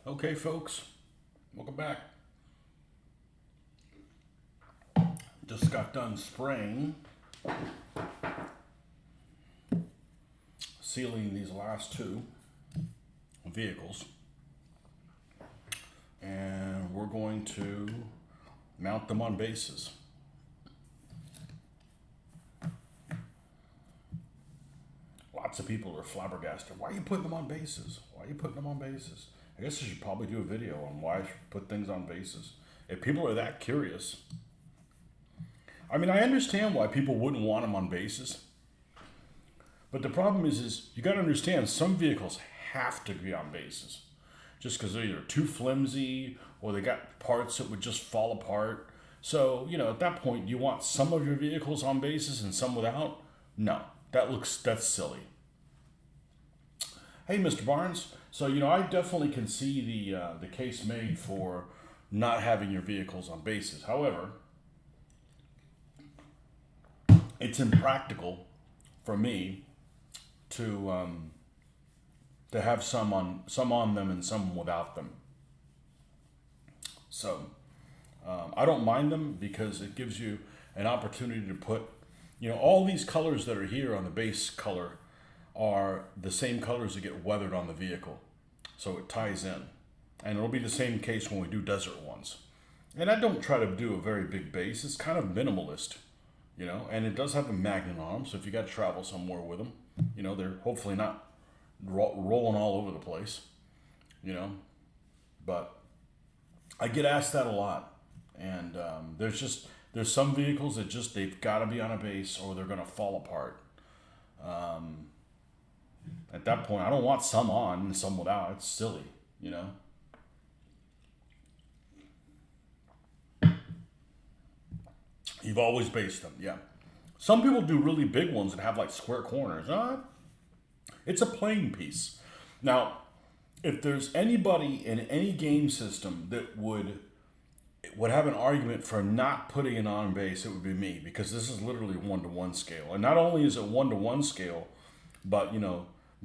Okay, folks, welcome back. Just got done spraying, sealing these last two vehicles, and we're going to mount them on bases. Lots of people are flabbergasted. Why are you putting them on bases? Why are you putting them on bases? I guess I should probably do a video on why I should put things on bases. If people are that curious, I mean, I understand why people wouldn't want them on bases. But the problem is you got to understand some vehicles have to be on bases, just because they're either too flimsy or they got parts that would just fall apart. So at that point, you want some of your vehicles on bases and some without? No, that's silly. Hey, Mr. Barnes. So I definitely can see the case made for not having your vehicles on bases. However, it's impractical for me to have some on them and some without them. So I don't mind them because it gives you an opportunity to put all these colors that are here on the base color are the same colors that get weathered on the vehicle, so it ties in, and it'll be the same case when we do desert ones. And I don't try to do a very big base. It's kind of minimalist, and it does have a magnet on them, so if you got to travel somewhere with them, they're hopefully not rolling all over the place, you know. But I get asked that a lot, and there's some vehicles that they've got to be on a base or they're gonna fall apart. At that point, I don't want some on and some without. It's silly, you know. You've always based them, yeah. Some people do really big ones that have like square corners. It's a playing piece. Now, if there's anybody in any game system that would have an argument for not putting it on base, it would be me, because this is literally 1-to-1 scale. And not only is it 1-to-1 scale, but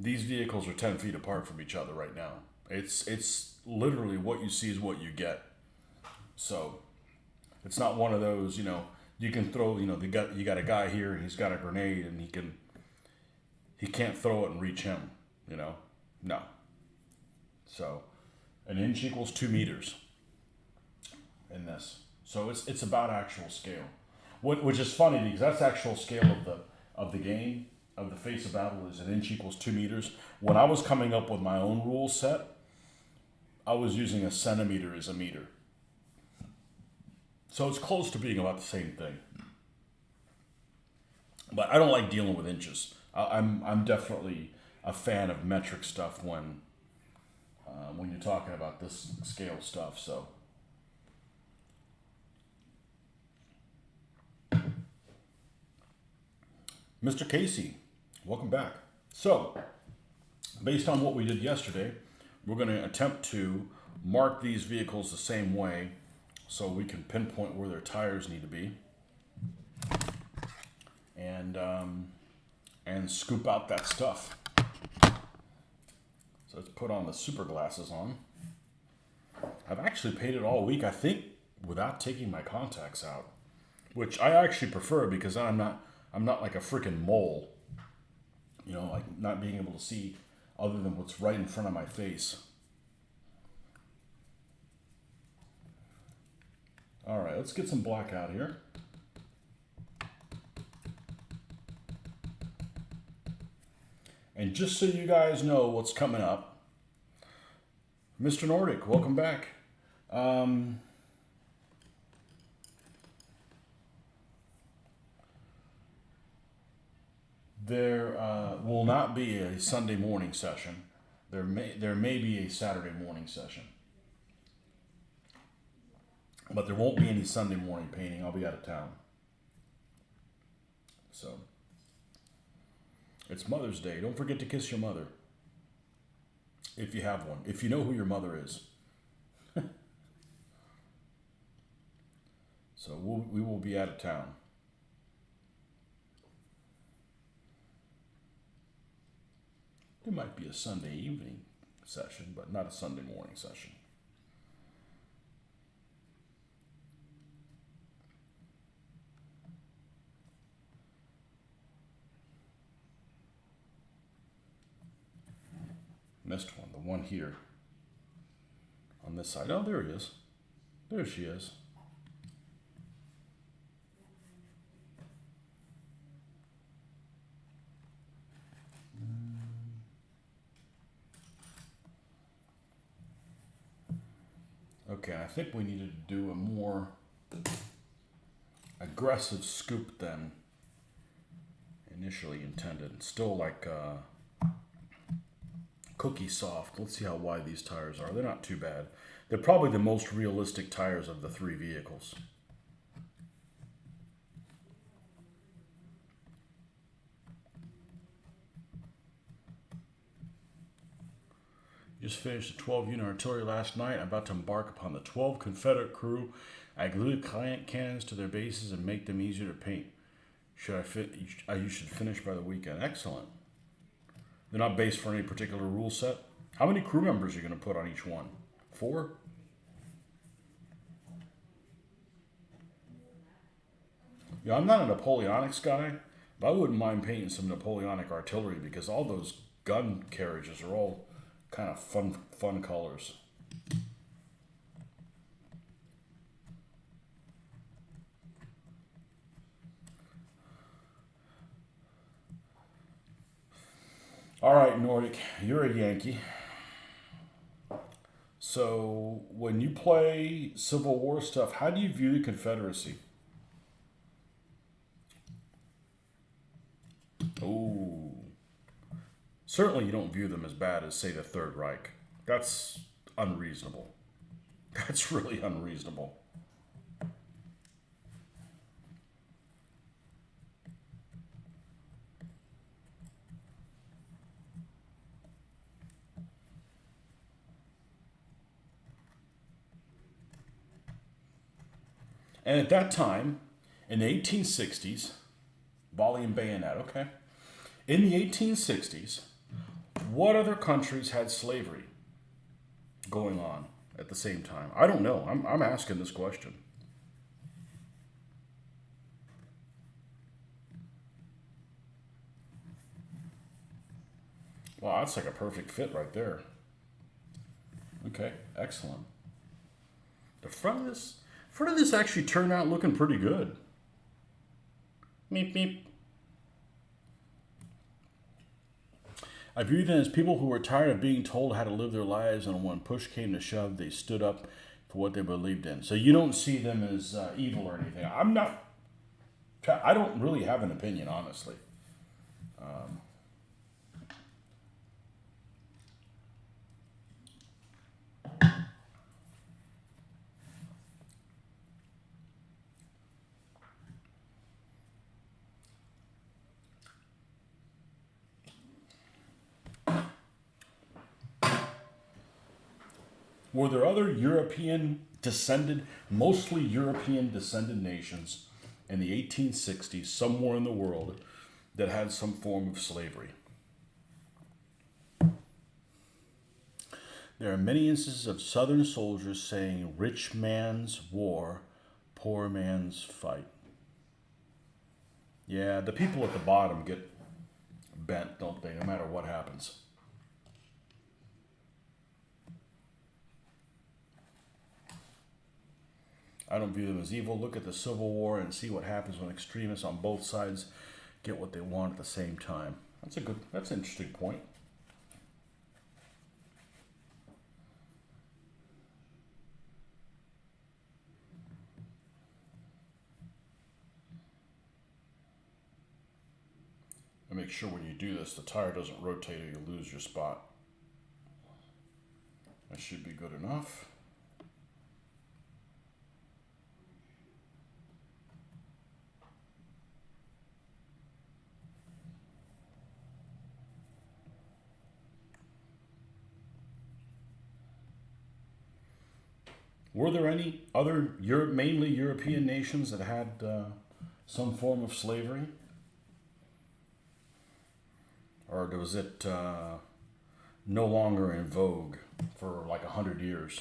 these vehicles are 10 feet apart from each other right now. It's literally what you see is what you get. So it's not one of those, you can throw, you got a guy here and he's got a grenade and he can't throw it and reach him, No. So an inch equals 2 meters in this. So it's about actual scale. Which is funny because that's actual scale of the game, of the face of battle, is an inch equals 2 meters. When I was coming up with my own rule set, I was using a centimeter as a meter. So it's close to being about the same thing. But I don't like dealing with inches. I'm definitely a fan of metric stuff when you're talking about this scale stuff. So Mr. Casey, welcome back. So based on what we did yesterday, we're going to attempt to mark these vehicles the same way so we can pinpoint where their tires need to be, and scoop out that stuff. So let's put on the super glasses on. I've actually painted all week, I think, without taking my contacts out, which I actually prefer because I'm not like a freaking mole, like not being able to see other than what's right in front of my face. All right, let's get some black out here. And just so you guys know what's coming up, Mr. Nordic, welcome back. There will not be a Sunday morning session. There may be a Saturday morning session, but there won't be any Sunday morning painting. I'll be out of town. So it's Mother's Day. Don't forget to kiss your mother, if you have one. If you know who your mother is. So we will be out of town. It might be a Sunday evening session, but not a Sunday morning session. Missed one, the one here on this side. Oh, there he is. There she is. Okay, I think we needed to do a more aggressive scoop than initially intended. Still like cookie soft. Let's see how wide these tires are. They're not too bad. They're probably the most realistic tires of the three vehicles. Just finished the 12-unit artillery last night. I'm about to embark upon the 12 Confederate crew. I glued cannons to their bases and make them easier to paint. You should finish by the weekend. Excellent. They're not based for any particular rule set. How many crew members are you going to put on each one? 4? Yeah, I'm not a Napoleonics guy, but I wouldn't mind painting some Napoleonic artillery because all those gun carriages are all kind of fun colors. All right, Nordic, you're a Yankee. So when you play Civil War stuff, how do you view the Confederacy? Oh, certainly you don't view them as bad as, say, the Third Reich. That's unreasonable. That's really unreasonable. And at that time, in the 1860s, volley and bayonet, okay. In the 1860s, what other countries had slavery going on at the same time? I don't know. I'm asking this question. Wow, that's like a perfect fit right there. Okay, excellent. The front of this actually turned out looking pretty good. Meep meep. I view them as people who were tired of being told how to live their lives, and when push came to shove, they stood up for what they believed in. So you don't see them as evil or anything. I don't really have an opinion, honestly. Were there other mostly European descended nations in the 1860s, somewhere in the world, that had some form of slavery? There are many instances of Southern soldiers saying, "Rich man's war, poor man's fight." Yeah, the people at the bottom get bent, don't they, no matter what happens. I don't view them as evil. Look at the Civil War and see what happens when extremists on both sides get what they want at the same time. That's an interesting point. And make sure when you do this, the tire doesn't rotate or you lose your spot. That should be good enough. Were there any other mainly European nations that had some form of slavery? Or was it no longer in vogue for like 100 years.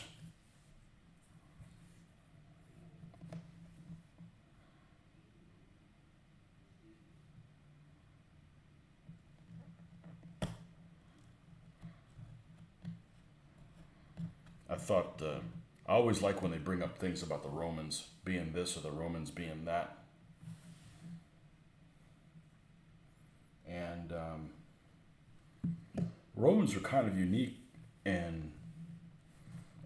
I thought I always like when they bring up things about the Romans being this or the Romans being that, and Romans are kind of unique in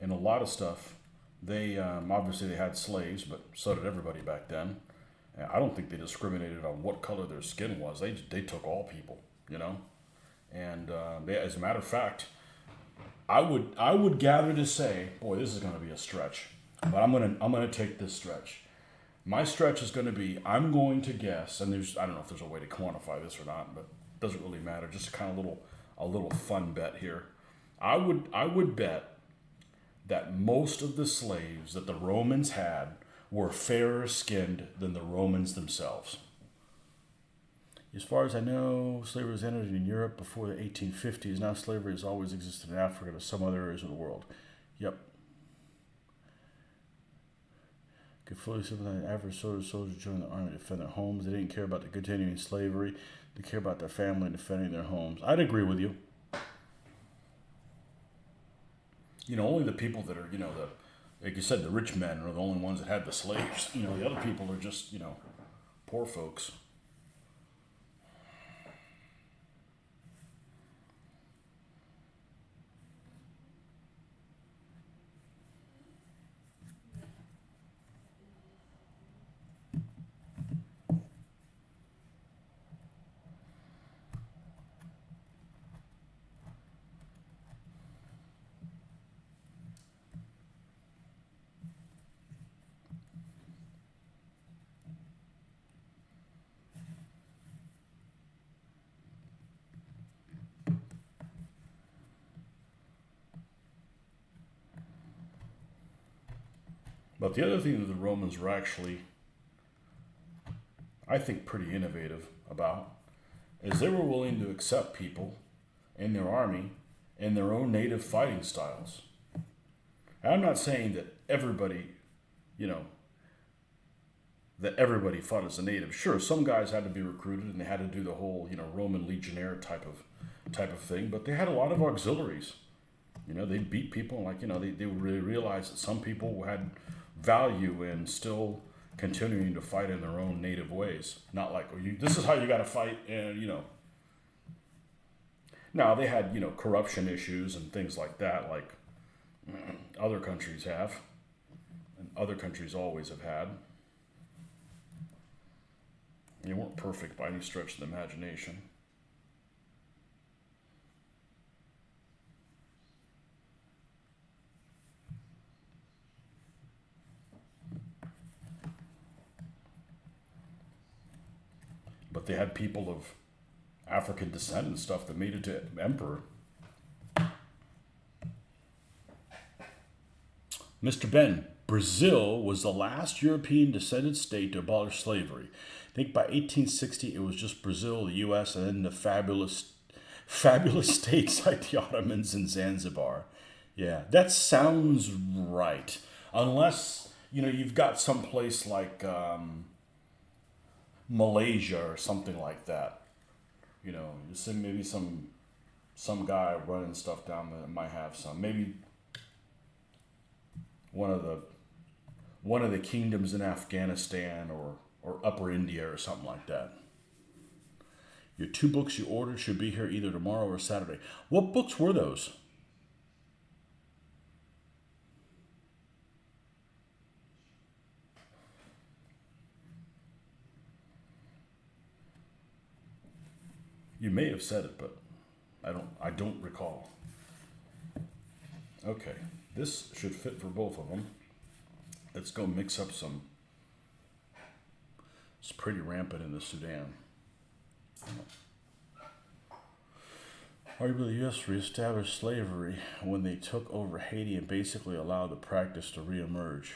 a lot of stuff. They obviously they had slaves, but so did everybody back then. And I don't think they discriminated on what color their skin was. They took all people, you know. And as a matter of fact, I would gather to say, boy, this is going to be a stretch, but I'm gonna take this stretch. My stretch is going to be I'm going to guess, and I don't know if there's a way to quantify this or not, but it doesn't really matter. Just a kind of a little fun bet here. I would bet that most of the slaves that the Romans had were fairer skinned than the Romans themselves. As far as I know, slavery was entered in Europe before the 1850s. Now slavery has always existed in Africa to some other areas of the world. Yep. Could fully sympathize. Average soldiers joined the army to defend their homes. They didn't care about the continuing slavery. They care about their family and defending their homes. I'd agree with you. Only the people that are, like you said, the rich men are the only ones that had the slaves. The other people are just, poor folks. But the other thing that the Romans were actually, I think, pretty innovative about is they were willing to accept people in their army in their own native fighting styles. And I'm not saying that everybody, you know, that everybody fought as a native. Sure, some guys had to be recruited and they had to do the whole, Roman legionnaire type of thing, but they had a lot of auxiliaries. They beat people like, they really realized that some people had value in still continuing to fight in their own native ways. Not like, this is how you got to fight, and. Now, they had, corruption issues and things like that, like other countries have, and other countries always have had. They weren't perfect by any stretch of the imagination. But they had people of African descent and stuff that made it to emperor. Mr. Ben, Brazil was the last European descended state to abolish slavery. I think by 1860 it was just Brazil, the U.S., and then the fabulous states like the Ottomans and Zanzibar. Yeah, that sounds right. Unless, you've got some place like Malaysia or something like that. You see maybe some guy running stuff down there that might have some. Maybe one of the kingdoms in Afghanistan or Upper India or something like that. Your 2 books you ordered should be here either tomorrow or Saturday. What books were those? You may have said it, but I don't recall. Okay, this should fit for both of them. Let's go mix up some. It's pretty rampant in the Sudan. Arguably, the U.S. reestablished slavery when they took over Haiti and basically allowed the practice to reemerge.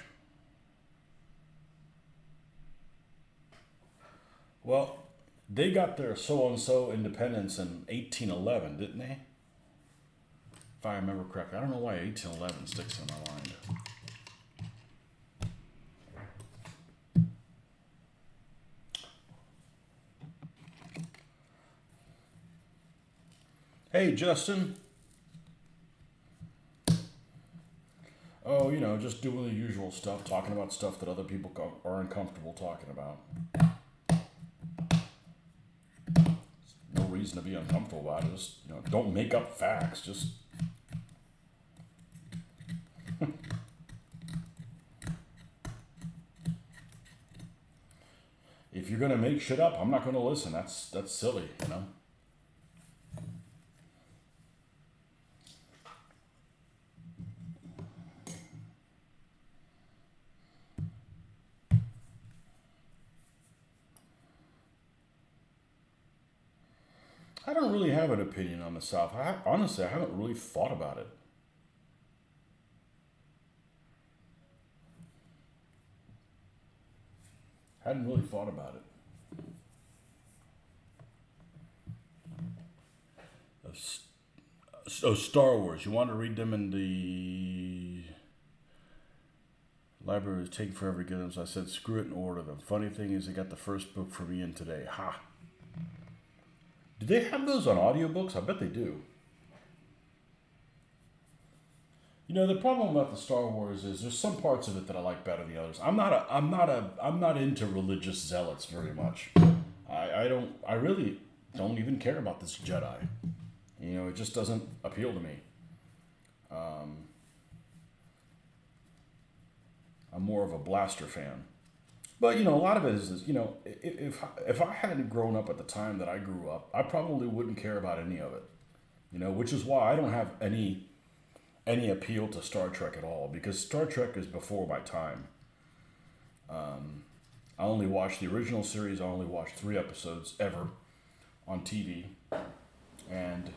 Well, they got their so-and-so independence in 1811, didn't they? If I remember correctly. I don't know why 1811 sticks in my mind. Hey, Justin. Oh, just doing the usual stuff, talking about stuff that other people are uncomfortable talking about. No reason to be uncomfortable about it. Just, don't make up facts. Just. If you're gonna make shit up, I'm not gonna listen. That's silly. I don't really have an opinion on the South. Honestly, I haven't really thought about it. Hadn't really thought about it. Oh, Star Wars. You want to read them in the library? Is taking forever to get them, so I said screw it and order them. Funny thing is, they got the first book for me in today. Ha! Do they have those on audiobooks? I bet they do. The problem about the Star Wars is there's some parts of it that I like better than others. I'm not into religious zealots very much. I really don't even care about this Jedi. It just doesn't appeal to me. I'm more of a blaster fan. But a lot of it is if I hadn't grown up at the time that I grew up, I probably wouldn't care about any of it. Which is why I don't have any appeal to Star Trek at all, because Star Trek is before my time. I only watched the original series. I only watched 3 episodes ever on TV, and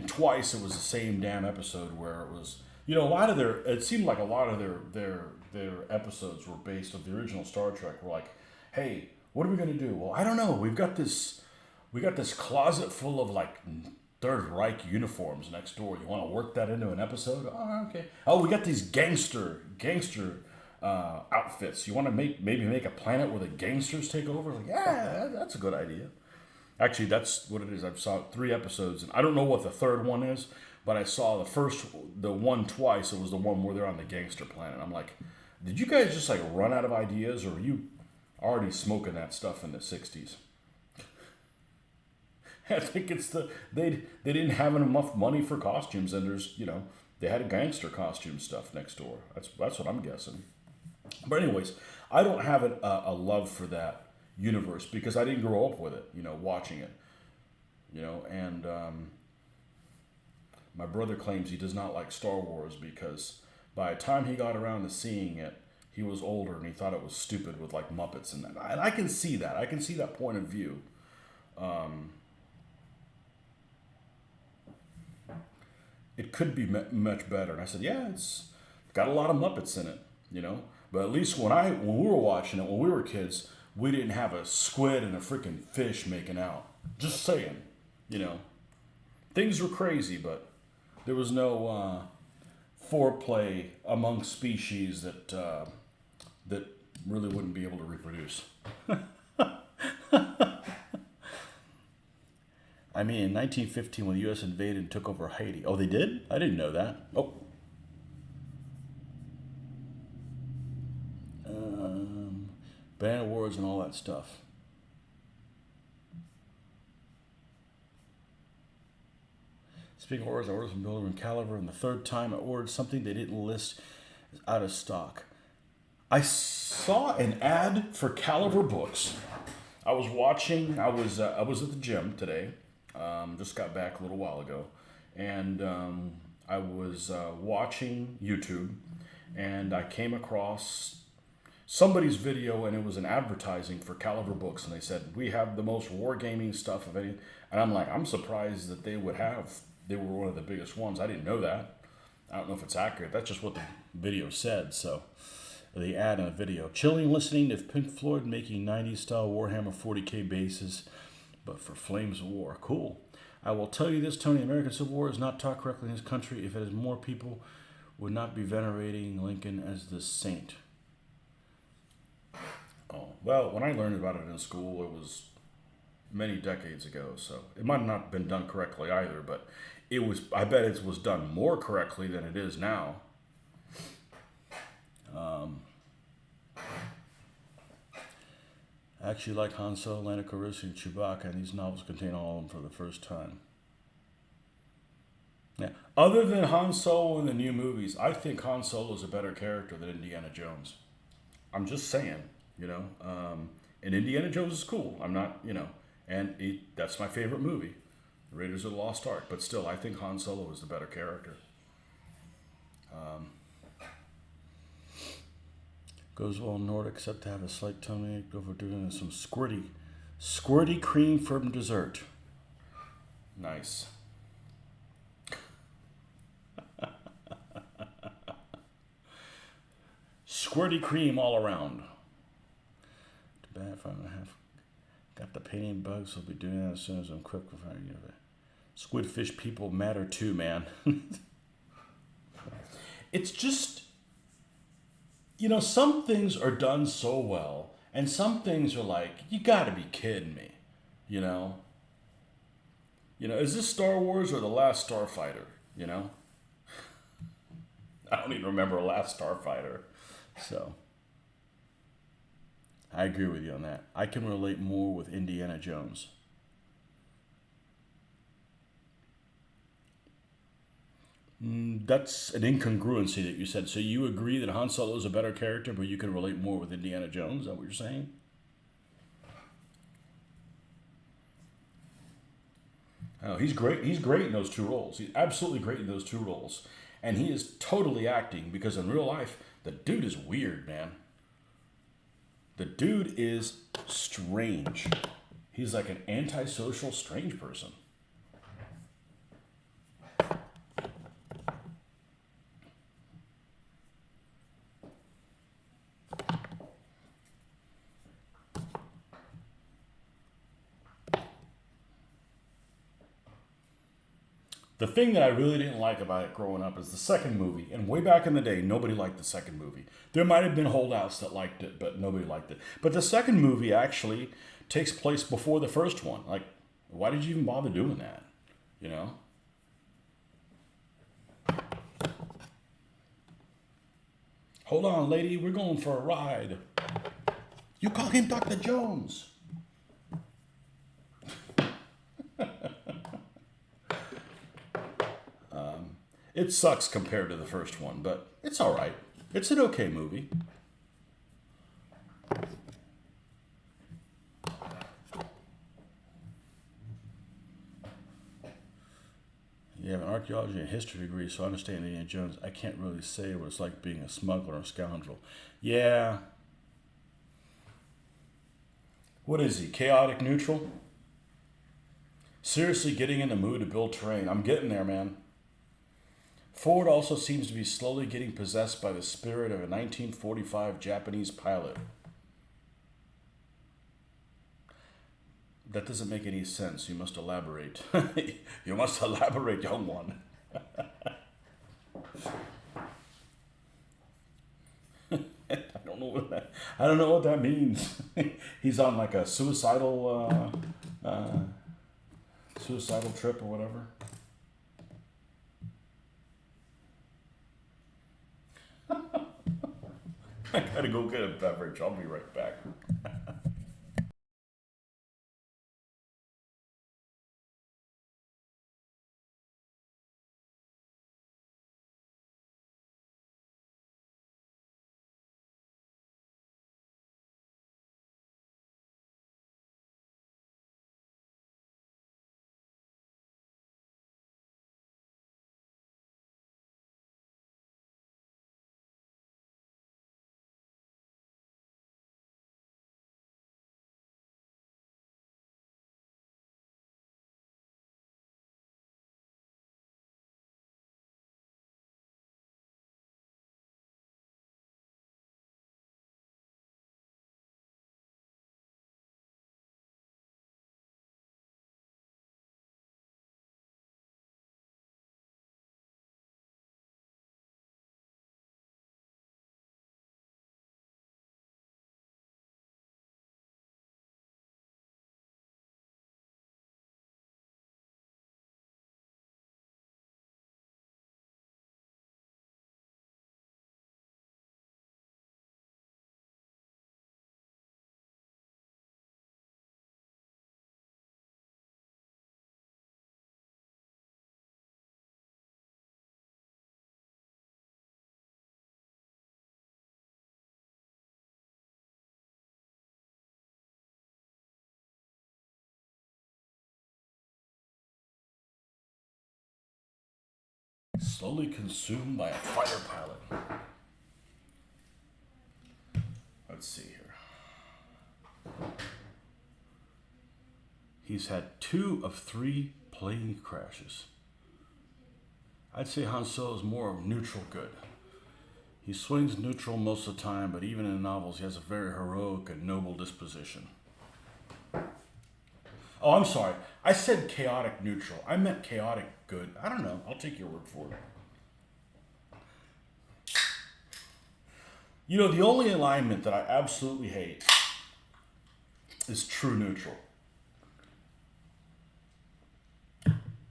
twice it was the same damn episode where it was a lot of it seemed like a lot of their episodes were based on the original Star Trek. Were like, hey, what are we gonna do? Well, I don't know. We got this closet full of like Third Reich uniforms next door. You want to work that into an episode? Oh, okay. Oh, we got these gangster outfits. You want to maybe make a planet where the gangsters take over? Like, yeah, that's a good idea. Actually, that's what it is. I've saw 3 episodes, and I don't know what the third one is, but I saw the one twice. It was the one where they're on the gangster planet. I'm like, did you guys just like run out of ideas, or were you already smoking that stuff in the 60s? I think it's they didn't have enough money for costumes, and they had a gangster costume stuff next door. That's what I'm guessing. But anyways, I don't have a love for that universe because I didn't grow up with it, watching it, and my brother claims he does not like Star Wars because by the time he got around to seeing it, he was older and he thought it was stupid with like Muppets and that. And I can see that. I can see that point of view. It could be much better. And I said, yeah, it's got a lot of Muppets in it, But at least when we were watching it, when we were kids, we didn't have a squid and a freaking fish making out. Just saying, Things were crazy, but there was no foreplay among species that really wouldn't be able to reproduce. I mean, in 1915, when the U.S. invaded and took over Haiti. Oh, they did? I didn't know that. Oh. Band awards and all that stuff. Speaking of orders, I ordered from Builder and Caliber, and the third time I ordered something they didn't list is out of stock. I saw an ad for Caliber books. I was at the gym today. Just got back a little while ago, and I was watching YouTube, and I came across somebody's video, and it was an advertising for Caliber books, and they said, we have the most wargaming stuff of any, and I'm like, I'm surprised that they were one of the biggest ones. I didn't know that. I don't know if it's accurate. That's just what the video said. So the ad in the video. Chilling listening to Pink Floyd making 90s style Warhammer 40K bases, but for Flames of War. Cool. I will tell you this, Tony, American Civil War is not taught correctly in this country. If it is more people would not be venerating Lincoln as the saint. Oh, well, when I learned about it in school, it was many decades ago, so it might not have been done correctly either, but it was, I bet it was done more correctly than it is now. I actually like Han Solo, Lando Calrissian, and Chewbacca, and these novels contain all of them for the first time. Yeah. Other than Han Solo in the new movies, I think Han Solo is a better character than Indiana Jones. I'm just saying, you know. And Indiana Jones is cool. I'm not, you know, and that's my favorite movie, Raiders of the Lost Ark. But still, I think Han Solo is the better character. Goes well in Nordic, except to have a slight tummy ache over doing some squirty cream from dessert. Nice. Squirty cream all around. Too bad 5.5. Got the painting bugs, so I'll be doing that as soon as I'm quick with it. Squidfish people matter too, man. It's just, you know, some things are done so well, and some things are like, you gotta be kidding me, you know? You know, is this Star Wars or The Last Starfighter, you know? I don't even remember Last Starfighter, so... I agree with you on that. I can relate more with Indiana Jones. That's an incongruency that you said. So you agree that Han Solo is a better character, but you can relate more with Indiana Jones? Is that what you're saying? Oh, he's great. He's great in those two roles. He's absolutely great in those two roles. And he is totally acting because in real life, the dude is weird, man. The dude is strange. He's like an antisocial, strange person. The thing that I really didn't like about it growing up is the second movie. And way back in the day, nobody liked the second movie. There might have been holdouts that liked it, but nobody liked it. But the second movie actually takes place before the first one. Like, why did you even bother doing that? You know? Hold on, lady, we're going for a ride. You call him Dr. Jones. It sucks compared to the first one, but it's all right. It's an okay movie. You have an archaeology and history degree, so I understand Indiana Jones. I can't really say what it's like being a smuggler or a scoundrel. Yeah. What is he? Chaotic neutral? Seriously getting in the mood to build terrain. I'm getting there, man. Ford also seems to be slowly getting possessed by the spirit of a 1945 Japanese pilot. That doesn't make any sense. You must elaborate. You must elaborate, young one. I don't know what that means. He's on like a suicidal trip or whatever. I gotta go get a beverage. I'll be right back. Slowly consumed by a fighter pilot. Let's see here. He's had 2 of 3 plane crashes. I'd say Han Solo is more of neutral good. He swings neutral most of the time, but even in the novels, he has a very heroic and noble disposition. Oh, I'm sorry. I said chaotic neutral. I meant chaotic good. I don't know. I'll take your word for it. You know, the only alignment that I absolutely hate is true neutral.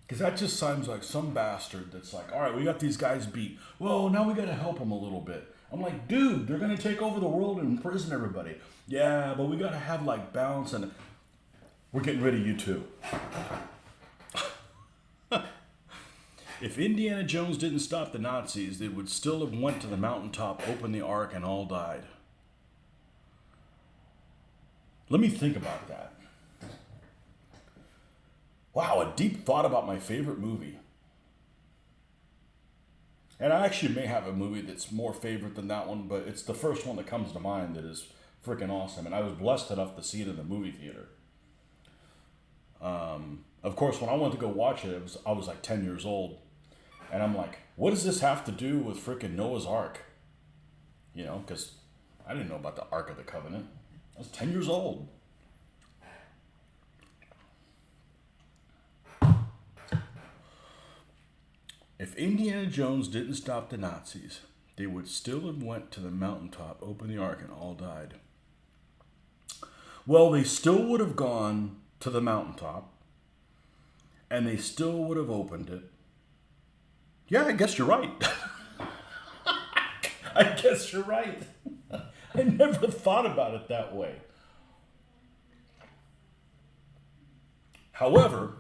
Because that just sounds like some bastard that's like, all right, we got these guys beat. Well, now we got to help them a little bit. I'm like, dude, they're going to take over the world and imprison everybody. Yeah, but we got to have like balance, and we're getting rid of you too. If Indiana Jones didn't stop the Nazis, they would still have went to the mountaintop, opened the ark, and all died. Let me think about that. Wow, a deep thought about my favorite movie. And I actually may have a movie that's more favorite than that one, but it's the first one that comes to mind that is freaking awesome. And I was blessed enough to see it in the movie theater. Of course, when I went to go watch it, I was like 10 years old. And I'm like, what does this have to do with freaking Noah's Ark? You know, because I didn't know about the Ark of the Covenant. I was 10 years old. If Indiana Jones didn't stop the Nazis, they would still have went to the mountaintop, opened the ark, and all died. Well, they still would have gone to the mountaintop, and they still would have opened it. Yeah, I guess you're right. I guess you're right. I never thought about it that way. However,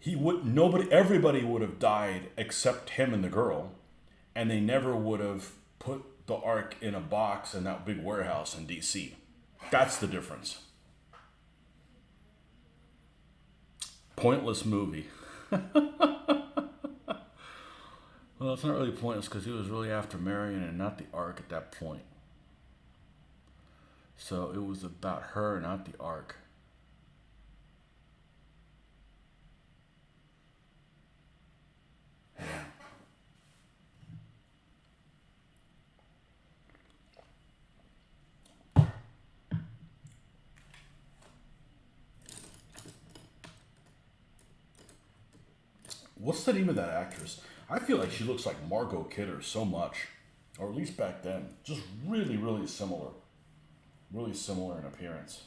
everybody would have died except him and the girl, and they never would have put the ark in a box in that big warehouse in DC. That's the difference. Pointless movie. Well, it's not really pointless because he was really after Marion and not the ark at that point. So it was about her, not the ark. Yeah. What's the name of that actress? I feel like she looks like Margot Kidder so much, or at least back then. Just really, really similar. Really similar in appearance.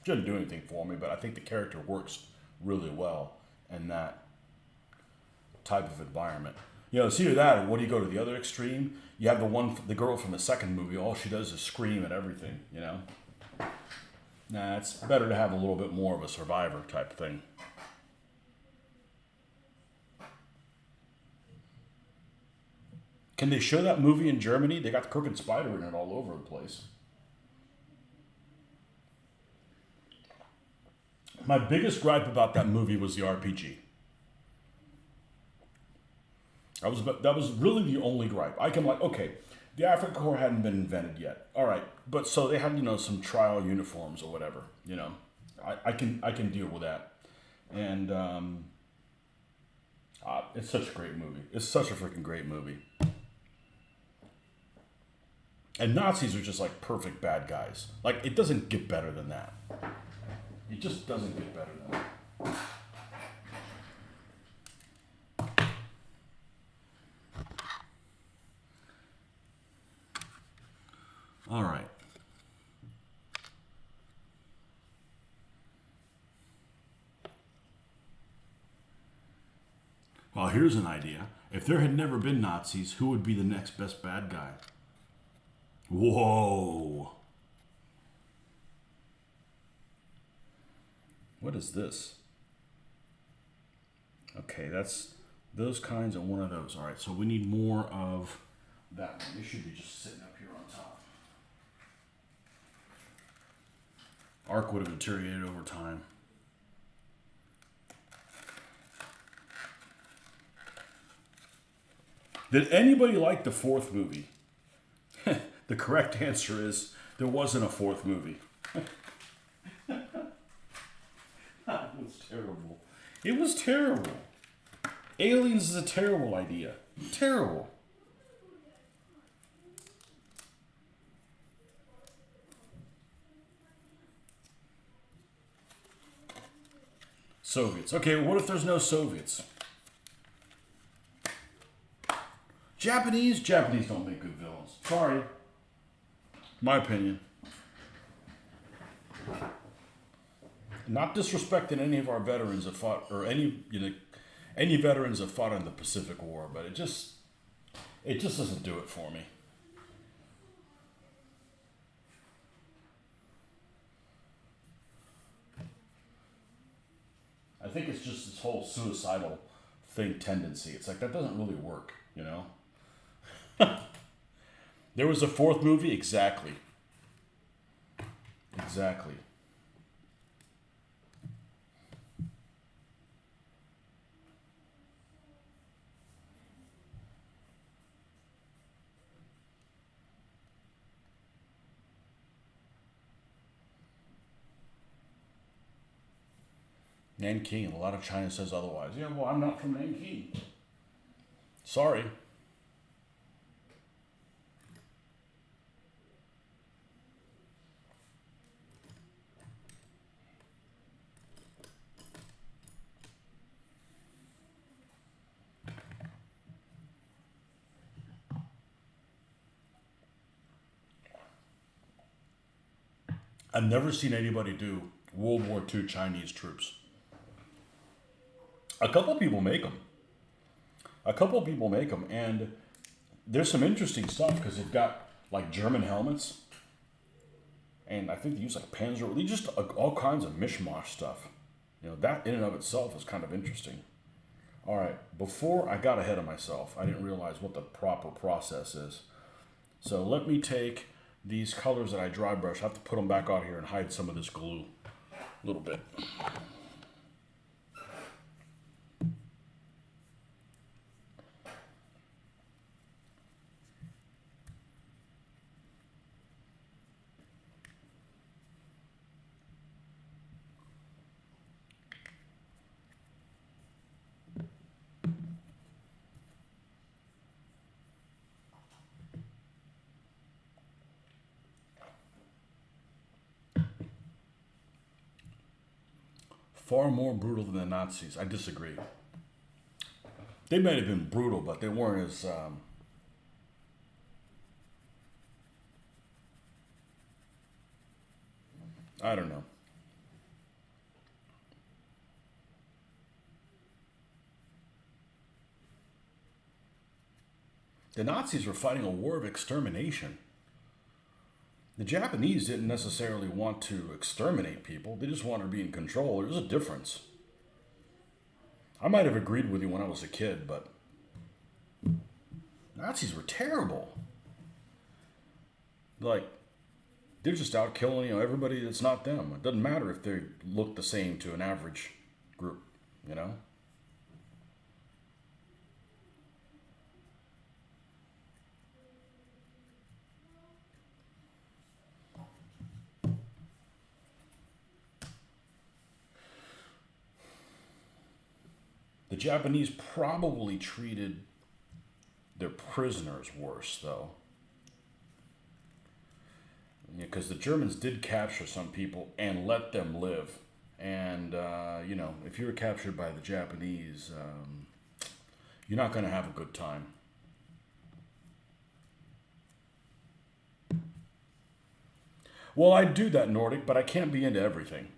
She didn't do anything for me, but I think the character works really well in that type of environment. You know, it's either that, or what do you go to the other extreme? You have the girl from the second movie. All she does is scream at everything. You know. Nah, it's better to have a little bit more of a survivor type thing. Can they show that movie in Germany? They got the Crooked Spider in it all over the place. My biggest gripe about that movie was the RPG. That was really the only gripe. I can okay, the African Corps hadn't been invented yet. All right, but so they had some trial uniforms or whatever. I can deal with that, and it's such a great movie. It's such a freaking great movie. And Nazis are just like perfect bad guys. Like, it doesn't get better than that. It just doesn't get better than that. All right. Well, here's an idea. If there had never been Nazis, who would be the next best bad guy? Whoa. What is this? Okay, that's those kinds and one of those. All right, so we need more of that one. They should be just sitting up here on top. Arc would have deteriorated over time. Did anybody like the fourth movie? The correct answer is there wasn't a fourth movie. It was terrible. It was terrible. Aliens is a terrible idea. Terrible. Soviets. Okay, what if there's no Soviets? Japanese? Japanese don't make good villains. Sorry. My opinion. Not disrespecting any of our veterans that fought, or any veterans that fought in the Pacific War, but it just doesn't do it for me. I think it's just this whole suicidal thing tendency. It's like that doesn't really work, you know? There was a fourth movie? Exactly. Exactly. Nanking. A lot of China says otherwise. Yeah, well, I'm not from Nanking. Sorry. I've never seen anybody do World War II Chinese troops. A couple people make them. A couple people make them, and there's some interesting stuff because they've got like German helmets, and I think they use like Panzer. They just all kinds of mishmash stuff. You know, that in and of itself is kind of interesting. All right, before I got ahead of myself, I didn't realize what the proper process is. So let me take these colors that I dry brush. I have to put them back out here and hide some of this glue a little bit. Far more brutal than the Nazis. I disagree. They might have been brutal, but they weren't as. I don't know. The Nazis were fighting a war of extermination. The Japanese didn't necessarily want to exterminate people, they just wanted to be in control. There's a difference. I might have agreed with you when I was a kid, but Nazis were terrible. Like, they're just out killing, everybody that's not them. It doesn't matter if they look the same to an average group, you know? The Japanese probably treated their prisoners worse, though. Because the Germans did capture some people and let them live. And, if you were captured by the Japanese, you're not going to have a good time. Well, I'd do that, Nordic, but I can't be into everything.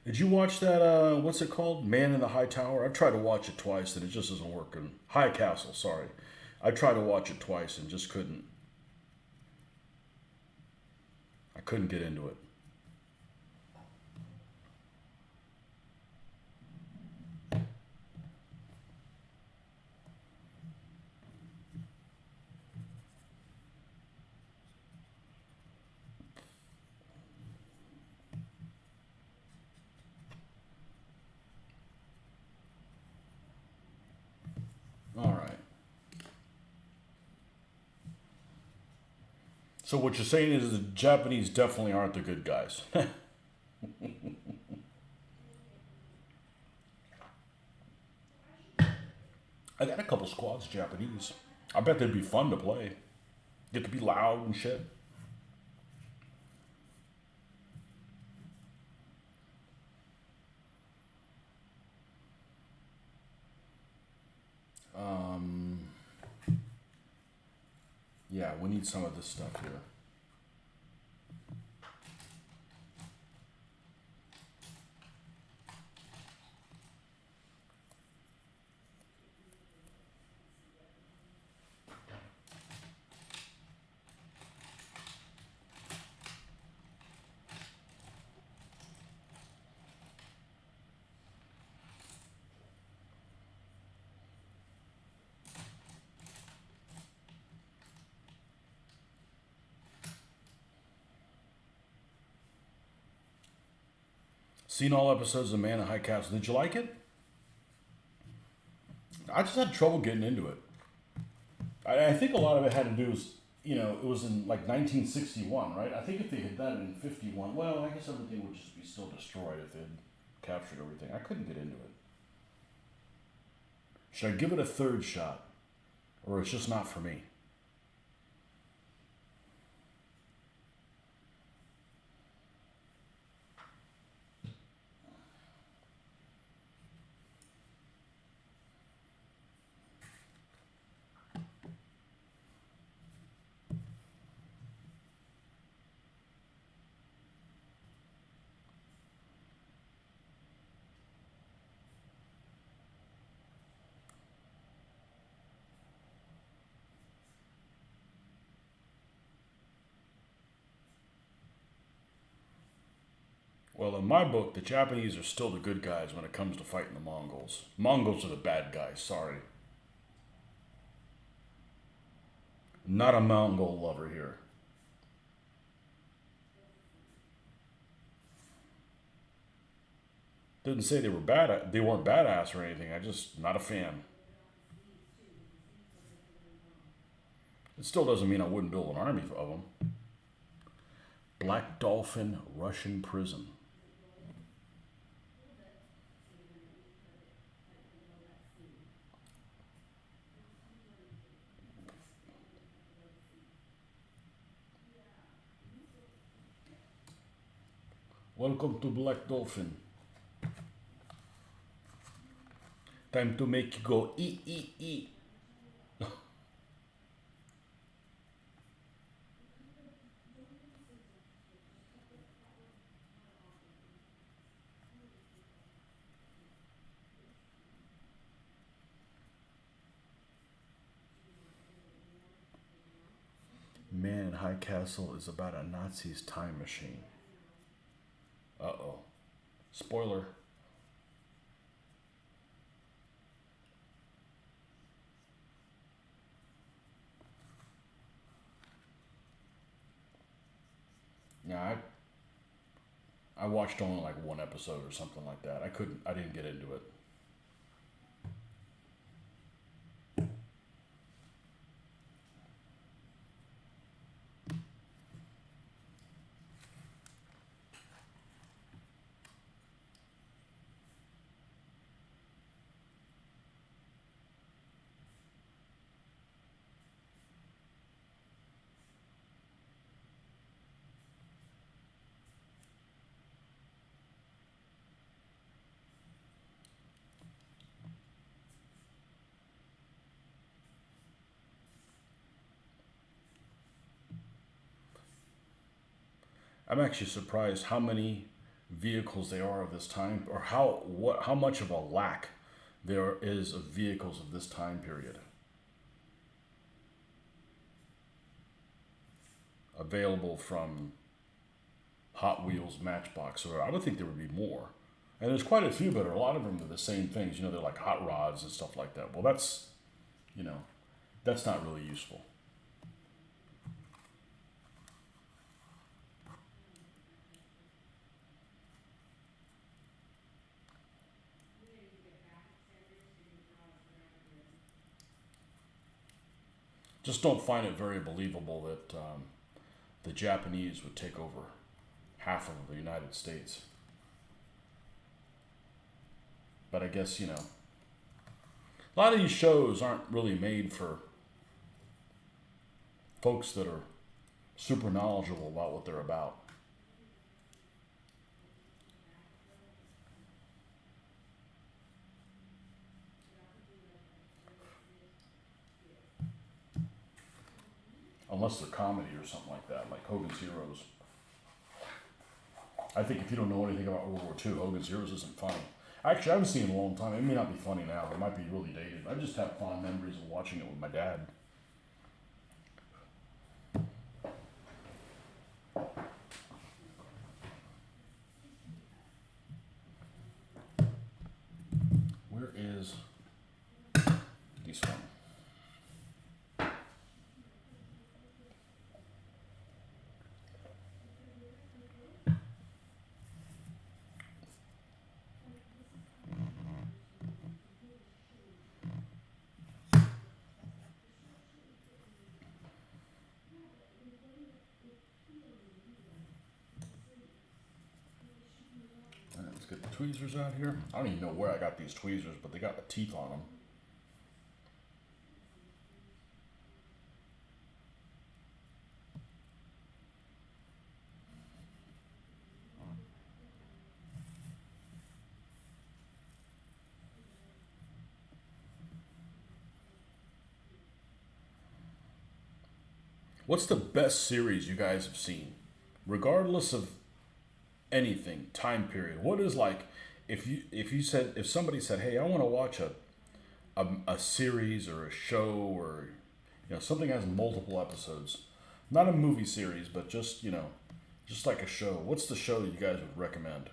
Did you watch that, what's it called? Man in the High Tower? I've tried to watch it twice and it just isn't working. High Castle, sorry. I tried to watch it twice and just couldn't. I couldn't get into it. So what you're saying is the Japanese definitely aren't the good guys. I got a couple squads Japanese. I bet they'd be fun to play. Get to be loud and shit. Um, yeah, we need some of this stuff here. Seen all episodes of Man in High Castle. Did you like it? I just had trouble getting into it. I think a lot of it had to do with, it was in like 1961, right? I think if they had done it in 51, well, I guess everything would just be still destroyed if they'd captured everything. I couldn't get into it. Should I give it a third shot? Or it's just not for me? Well, in my book, the Japanese are still the good guys when it comes to fighting the Mongols. Mongols are the bad guys, sorry. Not a Mongol lover here. Didn't say they were bad. They weren't badass or anything. I just not a fan. It still doesn't mean I wouldn't build an army of them. Black Dolphin Russian prison. Welcome to Black Dolphin. Time to make you go ee. Man in High Castle is about a Nazi's time machine. Uh-oh. Spoiler. Yeah, I watched only like one episode or something like that. I didn't get into it. I'm actually surprised how many vehicles there are of this time, or how much of a lack there is of vehicles of this time period available from Hot Wheels, Matchbox, or I would think there would be more. And there's quite a few, but a lot of them are the same things. They're like hot rods and stuff like that. Well, you know, that's not really useful. Just don't find it very believable that the Japanese would take over half of the United States. But I guess, a lot of these shows aren't really made for folks that are super knowledgeable about what they're about. Unless they're comedy or something like that, like Hogan's Heroes. I think if you don't know anything about World War II, Hogan's Heroes isn't funny. Actually, I haven't seen it in a long time. It may not be funny now. It might be really dated. I just have fond memories of watching it with my dad. Where is this one? Let's get the tweezers out here. I don't even know where I got these tweezers, but they got the teeth on them. What's the best series you guys have seen? Regardless of anything, time period. What is like if somebody said, "Hey, I want to watch a series or a show or something that has multiple episodes, not a movie series, but just like a show." What's the show you guys would recommend?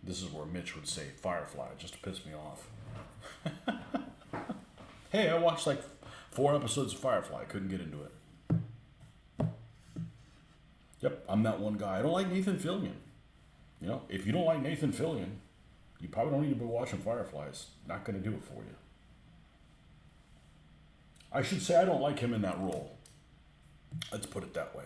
This is where Mitch would say Firefly just to piss me off. Hey, I watched like 4 episodes of Firefly. I couldn't get into it. Yep, I'm that one guy. I don't like Nathan Fillion. If you don't like Nathan Fillion, you probably don't need to be watching Firefly. It's not going to do it for you. I should say I don't like him in that role. Let's put it that way.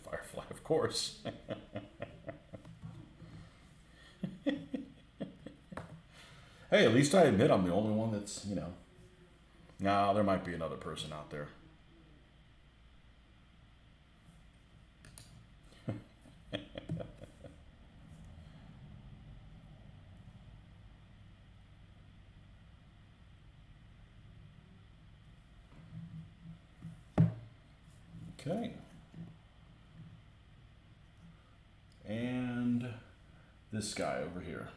Firefly, of course. Hey, at least I admit I'm the only one that's. Nah, there might be another person out there. Okay. And this guy over here.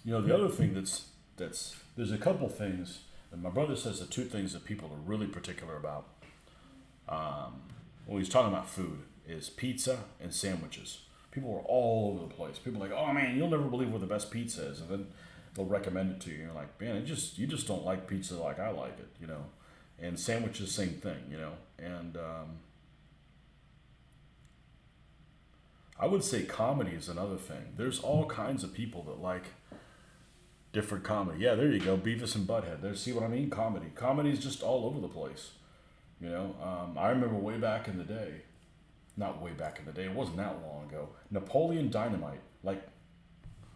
The other thing that's there's a couple things, and my brother says the two things that people are really particular about. When he's talking about food, is pizza and sandwiches. People are all over the place. People are like, "Oh man, you'll never believe where the best pizza is," and then they'll recommend it to you. And you're like, "Man, you just don't like pizza like I like it," And sandwiches, same thing. And I would say comedy is another thing. There's all kinds of people that like different comedy. Yeah, there you go. Beavis and Butthead. There, see what I mean? Comedy. Comedy is just all over the place. I remember way back in the day. Not way back in the day. It wasn't that long ago. Napoleon Dynamite. Like,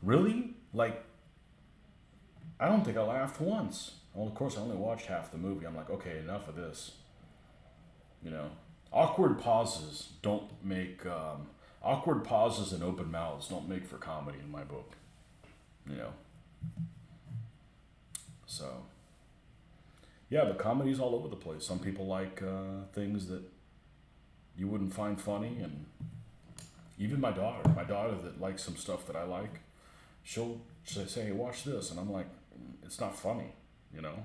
really? Like, I don't think I laughed once. Well, of course, I only watched half the movie. I'm like, okay, enough of this. Awkward pauses don't make Awkward pauses and open mouths don't make for comedy in my book. You know. So, yeah, but comedy's all over the place. Some people like things that you wouldn't find funny, and even my daughter that likes some stuff that I like, she'll say, "Hey, watch this," and I'm like, "It's not funny," you know.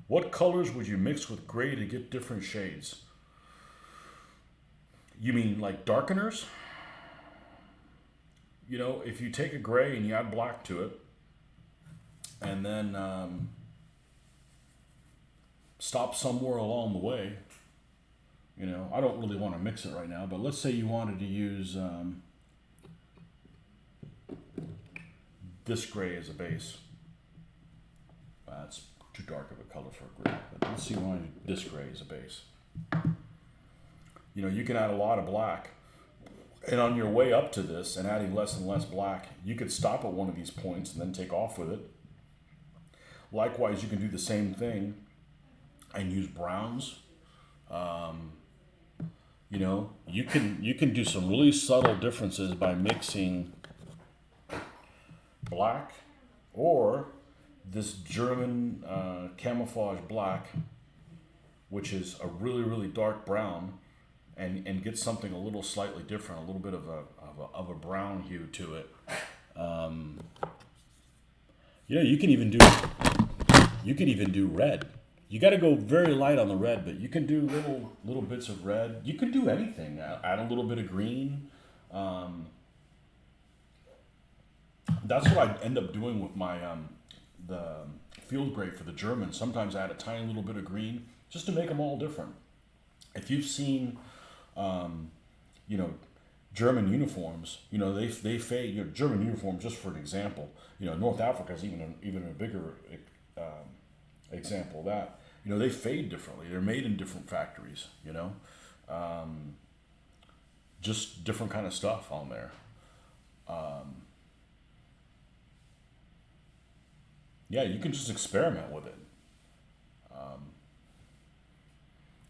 What colors would you mix with gray to get different shades? You mean like darkeners? You know, if you take a gray and you add black to it, and then stop somewhere along the way. You know, I don't really want to mix it right now, but let's say you wanted to use this gray as a base. It's too dark of a color for a gray, but let's see why this gray as a base. You know, you can add a lot of black, and on your way up to this and adding less and less black, you could stop at one of these points and then take off with it. Likewise, you can do the same thing and use browns. You know, you can do some really subtle differences by mixing black or this German camouflage black, which is a really, really dark brown, and get something a little slightly different, a little bit of a brown hue to it. You know, you can even do red. You got to go very light on the red, but you can do little bits of red. You can do anything. Add a little bit of green. That's what I end up doing with my the field gray for the German. Sometimes I add a tiny little bit of green just to make them all different. If you've seen, you know, German uniforms, you know, they fade. You know, German uniforms, just for an example, you know, North Africa is even a bigger example of that. You know, they fade differently. They're made in different factories. You know, just different kind of stuff on there. Yeah, you can just experiment with it.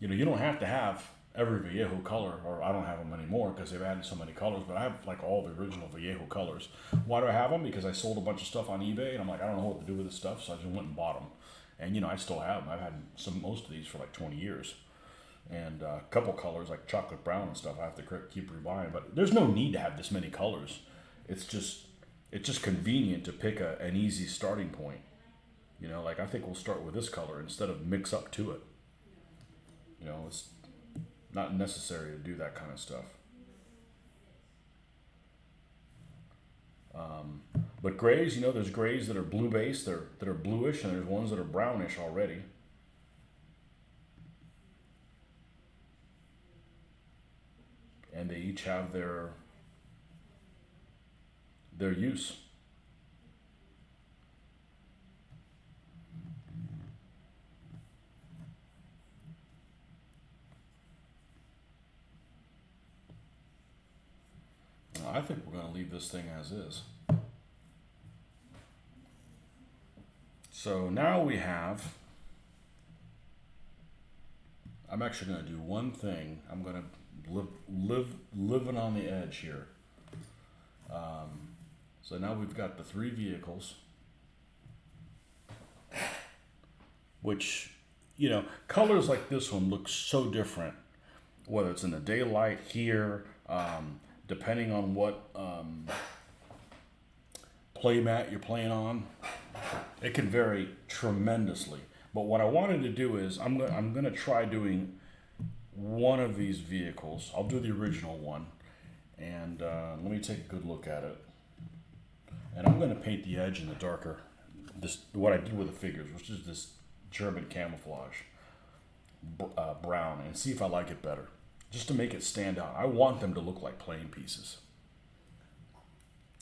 You know, you don't have to have every Vallejo color, or I don't have them anymore because they've added so many colors, but I have like all the original Vallejo colors. Why do I have them? Because I sold a bunch of stuff on eBay, and I'm like, I don't know what to do with this stuff, so I just went and bought them. And, you know, I still have them. I've had most of these for like 20 years. And a couple colors, like chocolate brown and stuff, I have to keep rebuying. But there's no need to have this many colors. It's just convenient to pick an easy starting point. You know, like I think we'll start with this color instead of mix up to it. You know, it's not necessary to do that kind of stuff. But grays, you know, there's grays that are blue based, that are bluish, and there's ones that are brownish already. And they each have their use. I think we're going to leave this thing as is. So now we have, I'm actually going to do one thing. I'm going to living on the edge here. So now we've got the three vehicles, which, you know, colors like this one look so different, whether it's in the daylight here, depending on what play mat you're playing on, it can vary tremendously. But what I wanted to do is I'm gonna try doing one of these vehicles. I'll do the original one, and let me take a good look at it. And I'm gonna paint the edge in the darker, what I did with the figures, which is this German camouflage brown, and see if I like it better, just to make it stand out. I want them to look like playing pieces.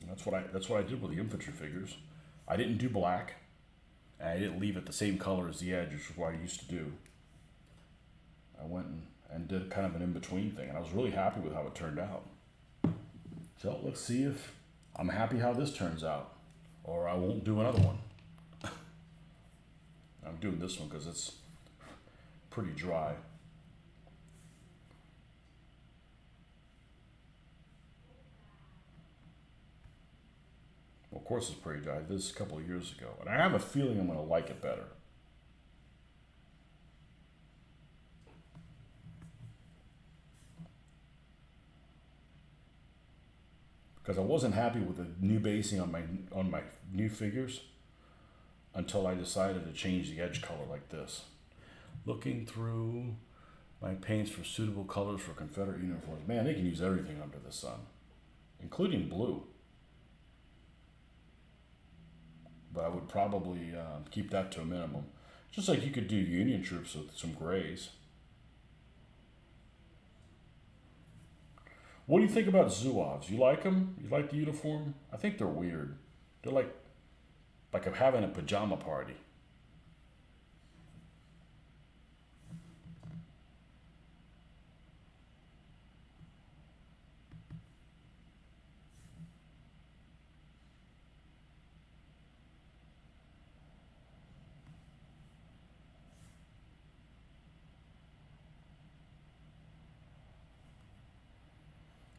And that's what I did with the infantry figures. I didn't do black, and I didn't leave it the same color as the edge, which is what I used to do. I went and did kind of an in-between thing, and I was really happy with how it turned out. So let's see if I'm happy how this turns out, or I won't do another one. I'm doing this one because it's pretty dry. Of course, it's pretty dry. This a couple of years ago, and I have a feeling I'm going to like it better. Because I wasn't happy with the new basing on my new figures until I decided to change the edge color like this. Looking through my paints for suitable colors for Confederate uniforms. Man, they can use everything under the sun, including blue. But I would probably keep that to a minimum. Just like you could do Union troops with some grays. What do you think about Zouaves? You like them? You like the uniform? I think they're weird. They're like I'm having a pajama party.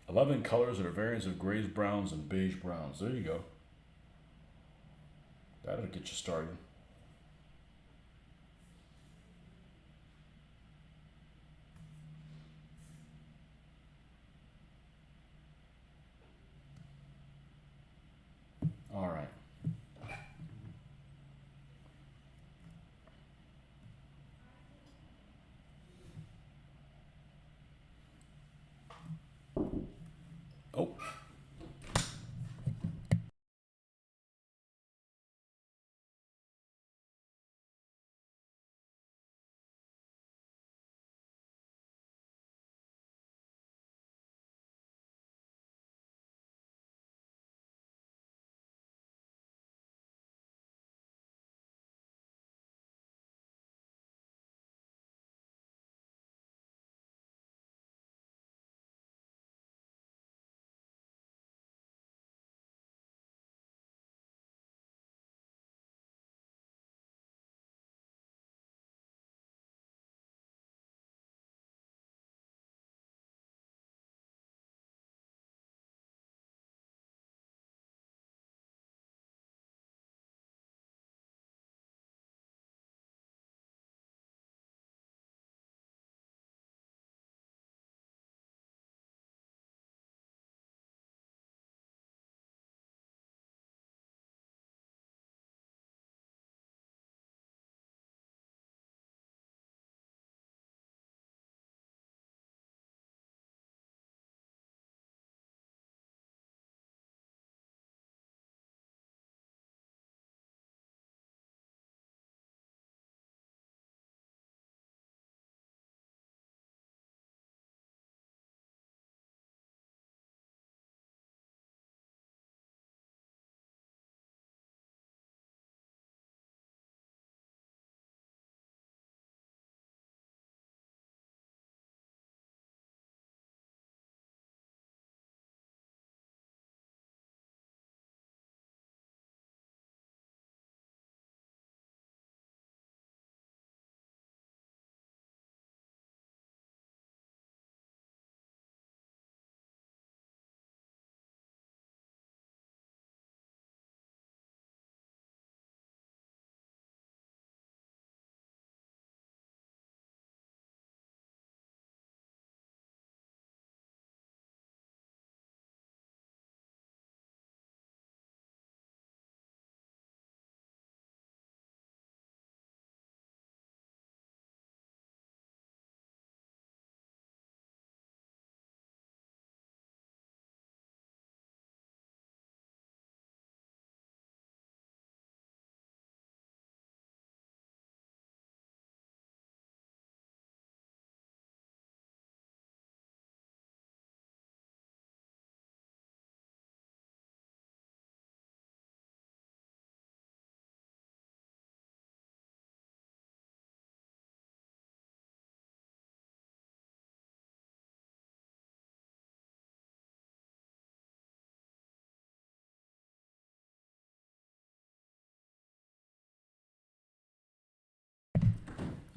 11 colors that are variants of grays, browns, and beige browns. There you go. That'll get you started. All right. Oh,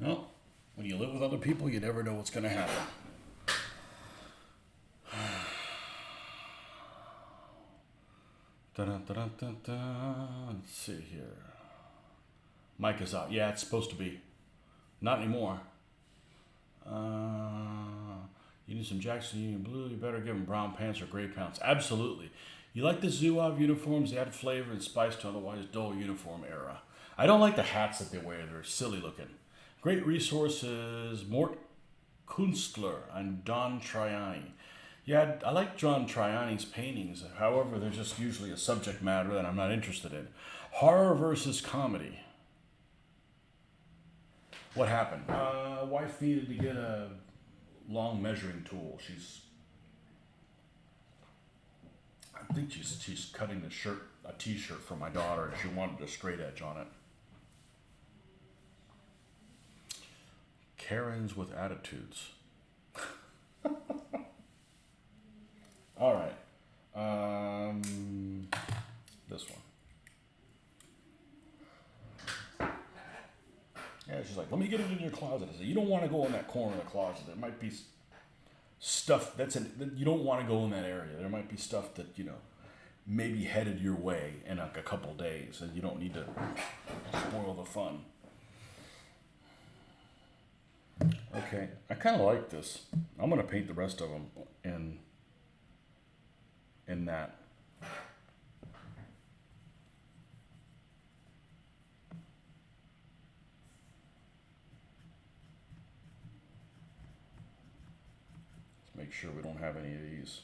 'Well, when you live with other people, you never know what's going to happen. Let's see here. Mic is out. Yeah, it's supposed to be. Not anymore. You need some Jackson Union Blue. You better give them brown pants or gray pants. Absolutely. You like the Zouave uniforms? They add flavor and spice to otherwise dull uniform era. I don't like the hats that they wear. They're silly looking. Great resources. Mort Kunstler and Don Triani. Yeah, I like John Triani's paintings. However, they're just usually a subject matter that I'm not interested in. Horror versus comedy. What happened? Wife needed to get a long measuring tool. I think she's cutting a t-shirt for my daughter, and she wanted a straight edge on it. Karens with attitudes. All right. This one. Yeah, she's like, let me get it in your closet. I said, you don't want to go in that corner of the closet. There might be stuff you don't want to go in that area. There might be stuff that, maybe headed your way in like a couple days, and you don't need to spoil the fun. Okay, I kind of like this. I'm going to paint the rest of them in that. Make sure we don't have any of these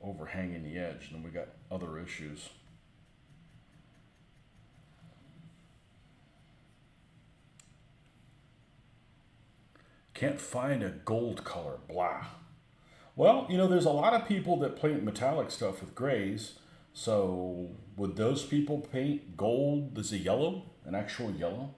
overhanging the edge, and then we got other issues. Can't find a gold color, blah. Well, there's a lot of people that paint metallic stuff with grays, so would those people paint gold as a yellow, an actual yellow?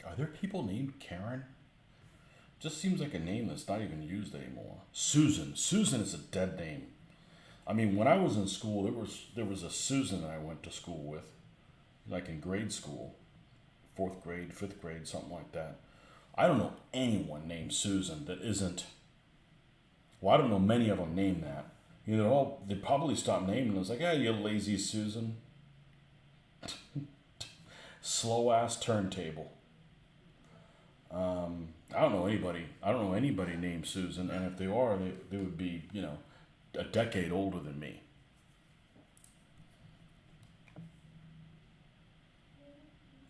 Are there people named Karen? Just seems like a name that's not even used anymore. Susan. Susan is a dead name. I mean, when I was in school, there was a Susan that I went to school with, like in grade school, 4th grade, 5th grade, something like that. I don't know anyone named Susan that isn't. Well, I don't know many of them named that. They probably stopped naming. It was like, you lazy Susan. Slow ass turntable. I don't know anybody. I don't know anybody named Susan, and if they are, they would be, a decade older than me.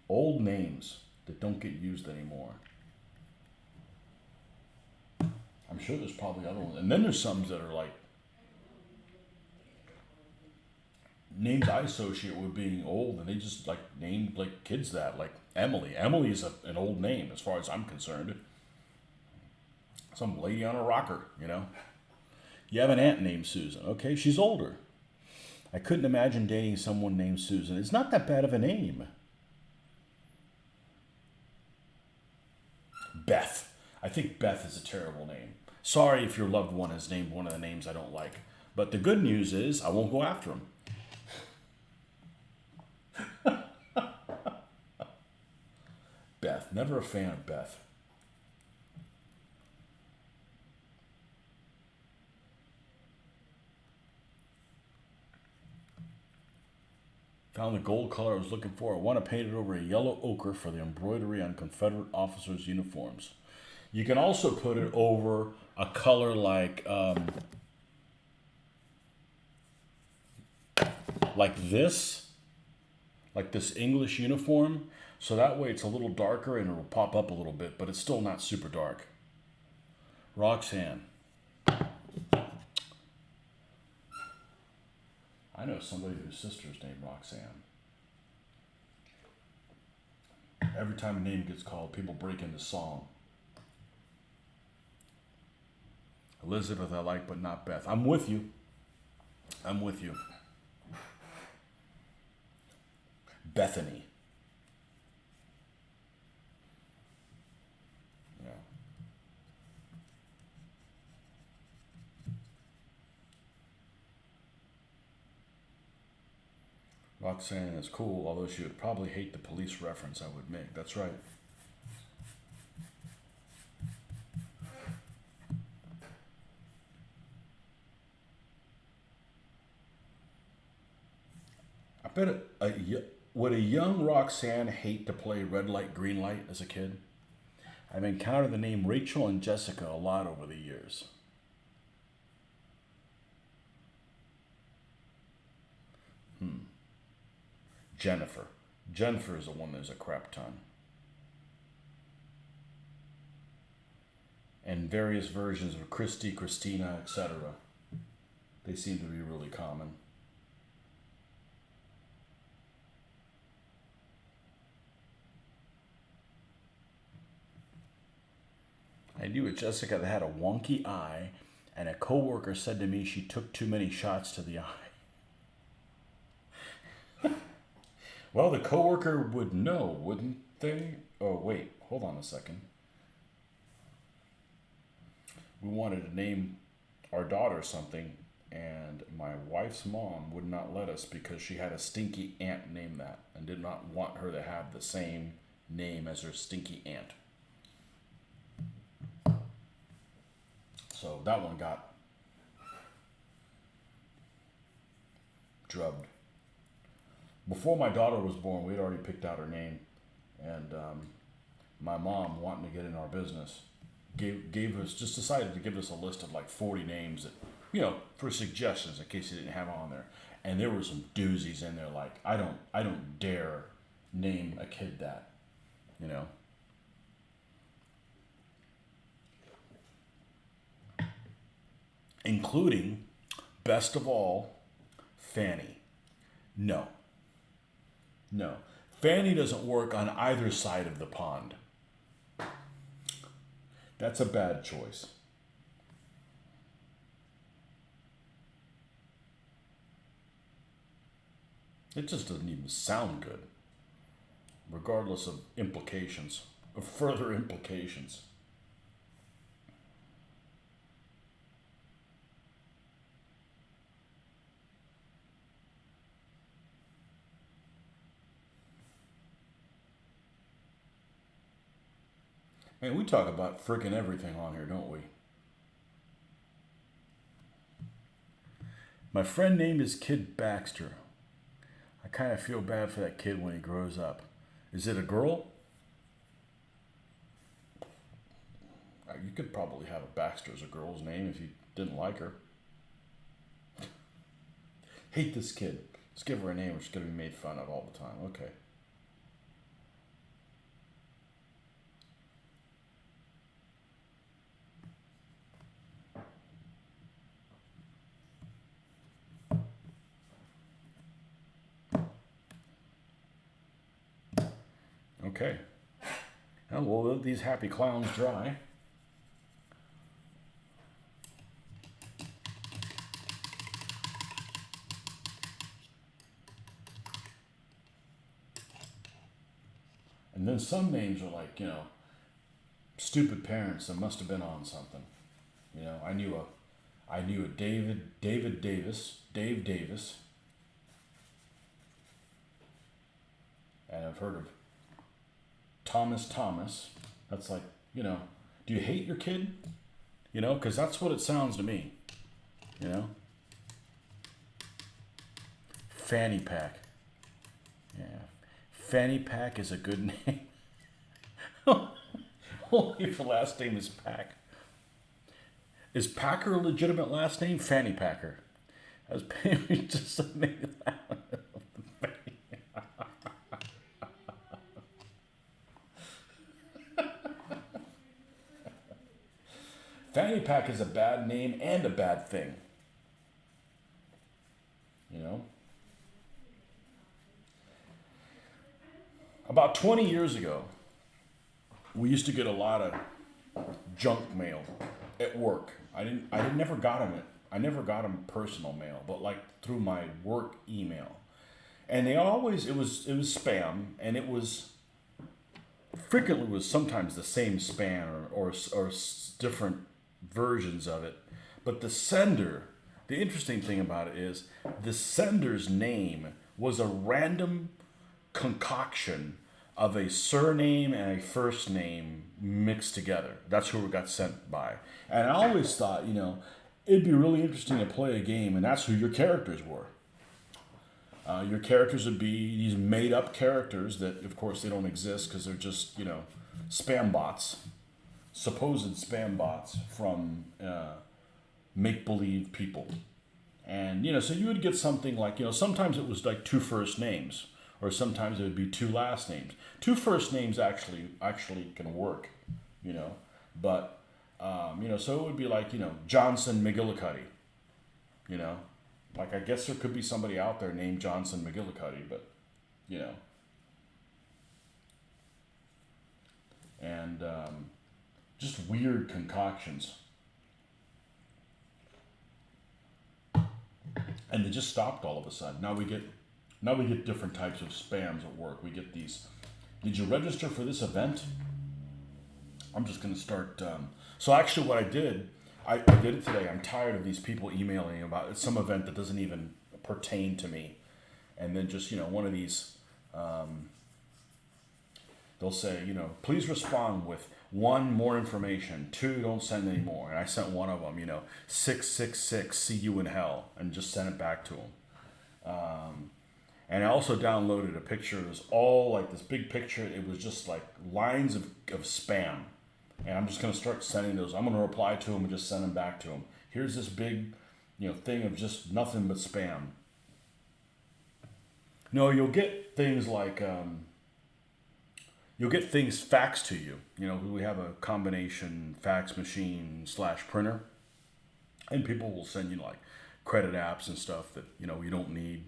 Old names that don't get used anymore. I'm sure there's probably other ones, and then there's some that are like names I associate with being old, and they just like named like kids that, like Emily. Emily is an old name as far as I'm concerned. Some lady on a rocker, You have an aunt named Susan. Okay, she's older. I couldn't imagine dating someone named Susan. It's not that bad of a name. Beth. I think Beth is a terrible name. Sorry if your loved one has named one of the names I don't like. But the good news is I won't go after him. Beth. Never a fan of Beth. Found the gold color I was looking for. I want to paint it over a yellow ochre for the embroidery on Confederate officers' uniforms. You can also put it over a color like this English uniform. So that way it's a little darker and it'll pop up a little bit, but it's still not super dark. Roxanne. I know somebody whose sister's named Roxanne. Every time a name gets called, people break into song. Elizabeth I like, but not Beth. I'm with you. I'm with you. Bethany. Yeah. Roxanne is cool, although she would probably hate the police reference I would make. That's right. I bet would a young Roxanne hate to play red light, green light as a kid? I've encountered the name Rachel and Jessica a lot over the years. Jennifer. Jennifer is the one there's a crap ton. And various versions of Christy, Christina, etc. They seem to be really common. I knew a Jessica that had a wonky eye, and a coworker said to me she took too many shots to the eye. Well, the coworker would know, wouldn't they? Oh, wait, hold on a second. We wanted to name our daughter something, and my wife's mom would not let us because she had a stinky aunt named that and did not want her to have the same name as her stinky aunt. So that one got drubbed. Before my daughter was born, we had already picked out her name, and my mom, wanting to get in our business, gave us, just decided to give us a list of like 40 names that, for suggestions in case you didn't have on there. And there were some doozies in there, like I don't dare name a kid that, including, best of all, Fanny. No. Fanny doesn't work on either side of the pond. That's a bad choice. It just doesn't even sound good, regardless of implications, of further implications. Man, we talk about freaking everything on here, don't we? My friend named his kid Baxter. I kind of feel bad for that kid when he grows up. Is it a girl? You could probably have a Baxter as a girl's name if you didn't like her. Hate this kid. Let's give her a name. She's going to be made fun of all the time. Okay. Okay. Well, we'll let these happy clowns dry. And then some names are like, stupid parents that must have been on something. I knew a Dave Davis. And I've heard of Thomas. That's like, do you hate your kid? Because that's what it sounds to me. Fanny Pack. Yeah. Fanny Pack is a good name. Only if the last name is Pack. Is Packer a legitimate last name? Fanny Packer. I was paying just to make that. Fanny pack is a bad name and a bad thing. You know? About 20 years ago, we used to get a lot of junk mail at work. I never got them. I never got them personal mail, but like through my work email. And they always, it was spam, and it was frequently was sometimes the same spam or different versions of it. But the sender, the interesting thing about it is the sender's name was a random concoction of a surname and a first name mixed together. That's who it got sent by. And I always thought, it'd be really interesting to play a game, and that's who your characters were. Your characters would be these made-up characters that, of course, they don't exist because they're just, spam bots, supposed spam bots from make-believe people. And, so you would get something like, sometimes it was like 2 first names, or sometimes it would be 2 last names. 2 first names actually can work, but, so it would be like, Johnson McGillicuddy, Like, I guess there could be somebody out there named Johnson McGillicuddy, but, And just weird concoctions. And they just stopped all of a sudden. Now we get different types of spams at work. We get these, did you register for this event? I'm just going to start. So actually what I did it today. I'm tired of these people emailing about some event that doesn't even pertain to me. And then just, one of these, they'll say, please respond with 1, more information, 2, don't send any more. And I sent one of them, 666, see you in hell, and just sent it back to them. And I also downloaded a picture. It was all like this big picture. It was just like lines of spam. And I'm just going to start sending those. I'm going to reply to them and just send them back to them. Here's this big, thing of just nothing but spam. No, you'll get things like, you'll get things faxed to you. We have a combination fax machine / printer. And people will send you like credit apps and stuff that, you don't need.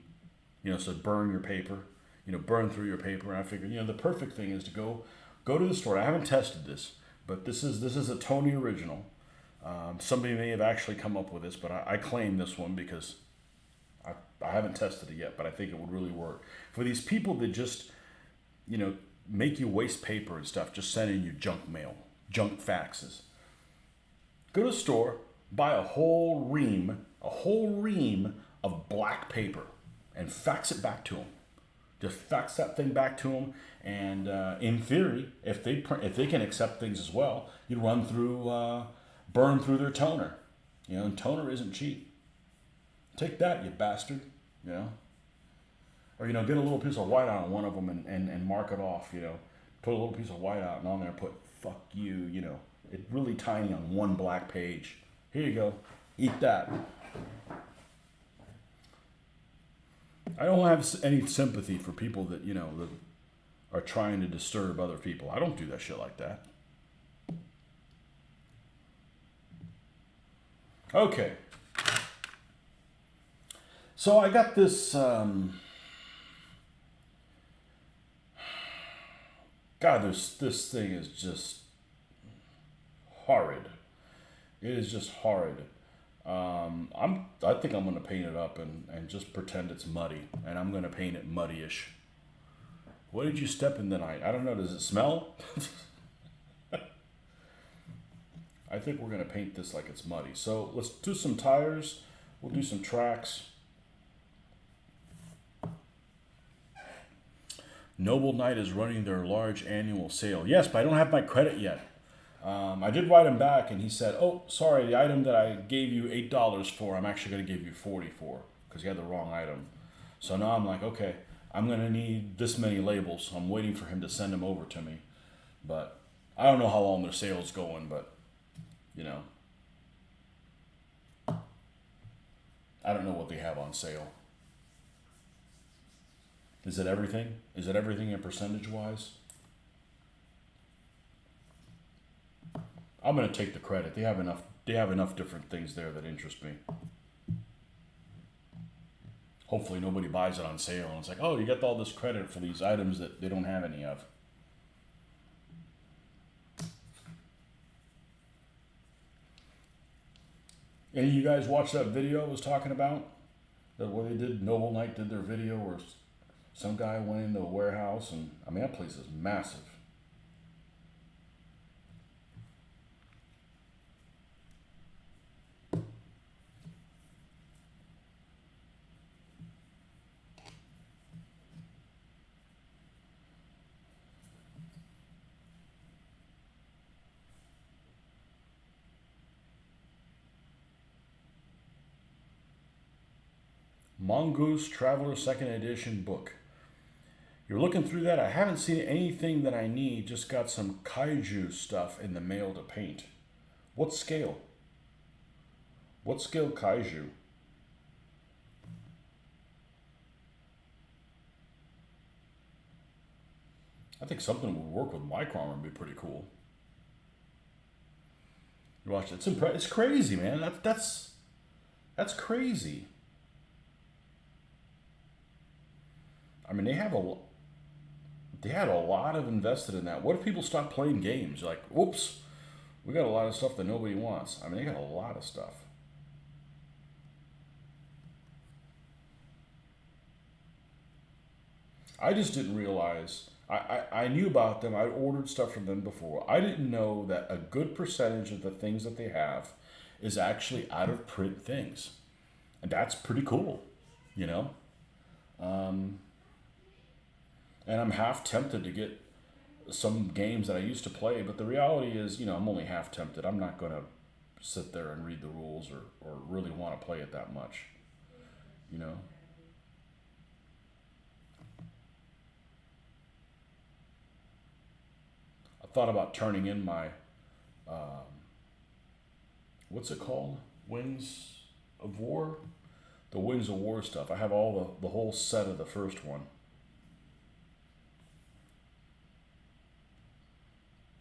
So burn your paper, burn through your paper. And I figured, the perfect thing is to go to the store. I haven't tested this. But this is a Tony original. Somebody may have actually come up with this, but I claim this one because I haven't tested it yet, but I think it would really work. For these people that just, make you waste paper and stuff, just sending you junk mail, junk faxes. Go to the store, buy a whole ream of black paper and fax it back to them. Just fax that thing back to them, and in theory, if they can accept things as well, you burn through their toner, and toner isn't cheap. Take that, you bastard, or get a little piece of white on one of them and mark it off, put a little piece of white out and on there, put "fuck you," it's really tiny on one black page. Here you go, eat that. I don't have any sympathy for people that, that are trying to disturb other people. I don't do that shit like that. Okay. So I got this, God, this thing is just horrid. It is just horrid. I think I'm gonna paint it up and just pretend it's muddy, and I'm gonna paint it muddy-ish. What did you step in tonight? I don't know. Does it smell? I think we're gonna paint this like it's muddy. So let's do some tires. We'll do some tracks. Noble Knight is running their large annual sale. Yes, but I don't have my credit yet. I did write him back, and he said, "Oh, sorry, the item that I gave you $8 for, I'm actually going to give you $40 for, because you had the wrong item." So now I'm like, okay, I'm going to need this many labels. I'm waiting for him to send them over to me. But I don't know how long their sale's going, but, I don't know what they have on sale. Is it everything? Is it everything in percentage-wise? I'm going to take the credit. They have enough They have enough different things there that interest me. Hopefully nobody buys it on sale and it's like, oh, you get all this credit for these items that they don't have any of. Any of you guys watch that video I was talking about? That where they did, Noble Knight did their video where some guy went into a warehouse and, I mean, that place is massive. Mongoose Traveler 2nd Edition book. You're looking through that. I haven't seen anything that I need. Just got some kaiju stuff in the mail to paint. What scale? What scale kaiju? I think something would work with Micron would be pretty cool. You watch it. It's crazy, man. That's crazy. I mean, they had a lot of invested in that. What if people stop playing games? Like, whoops, we got a lot of stuff that nobody wants. I mean, they got a lot of stuff. I just didn't realize. I knew about them. I ordered stuff from them before. I didn't know that a good percentage of the things that they have is actually out of print things. And that's pretty cool, you know? And I'm half tempted to get some games that I used to play, but the reality is, you know, I'm only half tempted. I'm not going to sit there and read the rules or really want to play it that much, you know? I thought about turning in my, what's it called? Wings of War? The Wings of War stuff. I have all the whole set of the first one.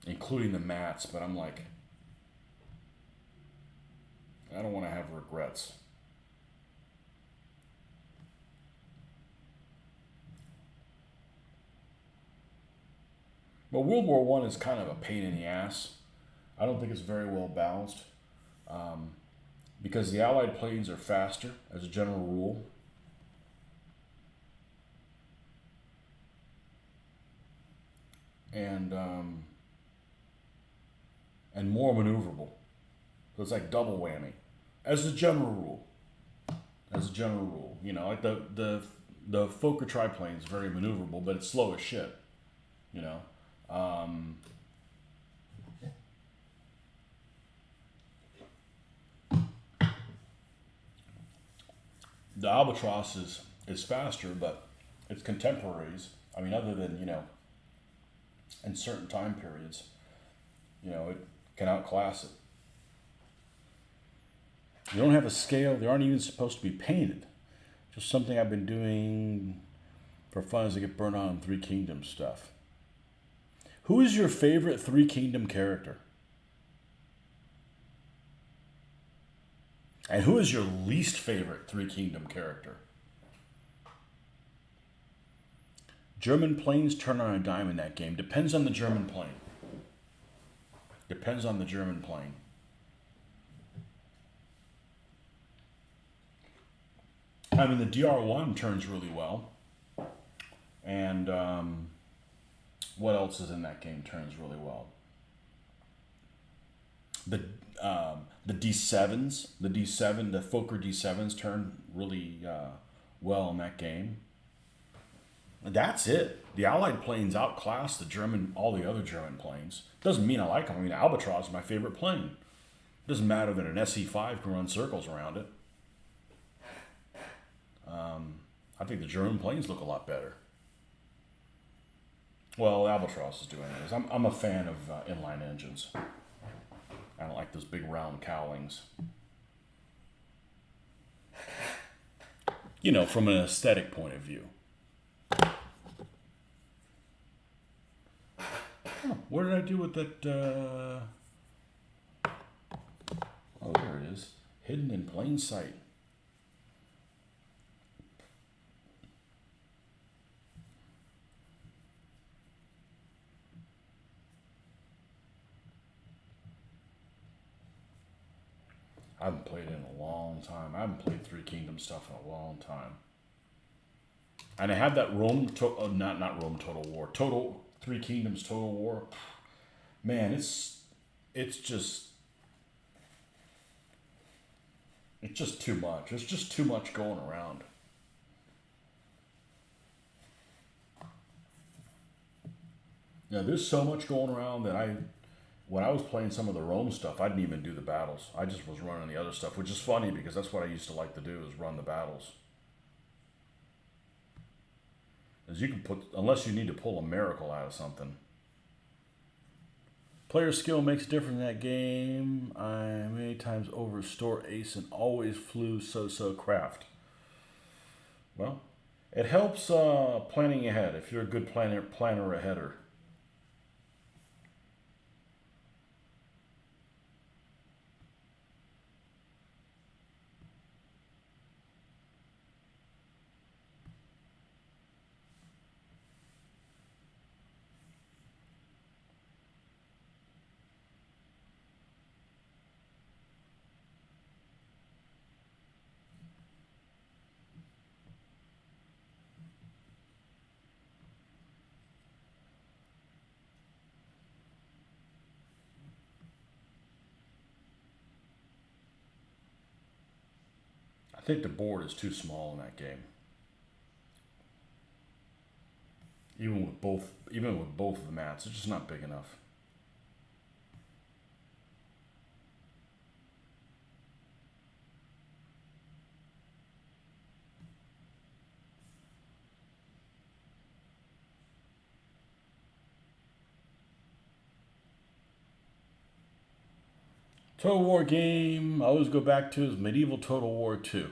Including the mats, but I'm like, I don't want to have regrets. But World War One is kind of a pain in the ass. I don't think it's very well balanced because the Allied planes are faster as a general rule. And more maneuverable. So it's like double whammy. As a general rule. As a general rule. You know, like the Fokker triplane is very maneuverable, but it's slow as shit. You know. The Albatross is faster, but its contemporaries, I mean, other than, you know, in certain time periods, you know, it can outclass it. You don't have a scale. They aren't even supposed to be painted. Just something I've been doing for fun as I get burnt on Three Kingdoms stuff. Who is your favorite Three Kingdom character? And who is your least favorite Three Kingdom character? German planes turn on a dime in that game. Depends on the German plane. Depends on the German plane. I mean, the DR1 turns really well. And what else is in that game turns really well? The D7s, the Fokker D7s turn really well in that game. That's it. The Allied planes outclass all the other German planes. Doesn't mean I like them. I mean, Albatross is my favorite plane. Doesn't matter that an SE5 can run circles around it. I think the German planes look a lot better. Well, Albatross is doing it. I'm a fan of inline engines. I don't like those big round cowlings. You know, from an aesthetic point of view. Oh, what did I do with that? Hidden in plain sight. I haven't played it in a long time. I haven't played Three Kingdoms stuff in a long time. And I have that not Rome Total War, Total Three Kingdoms Total War. Man, it's just too much. It's just too much going around. Yeah, there's so much going around that when I was playing some of the Rome stuff, I didn't even do the battles. I just was running the other stuff, which is funny because that's what I used to like to do is run the battles. As you can unless you need to pull a miracle out of something. Player skill makes a difference in that game. I many times over store ace and always flew so craft. Well, it helps planning ahead if you're a good planner aheader. I think the board is too small in that game. Even with both of the mats, it's just not big enough. Total War game I always go back to is Medieval Total War 2.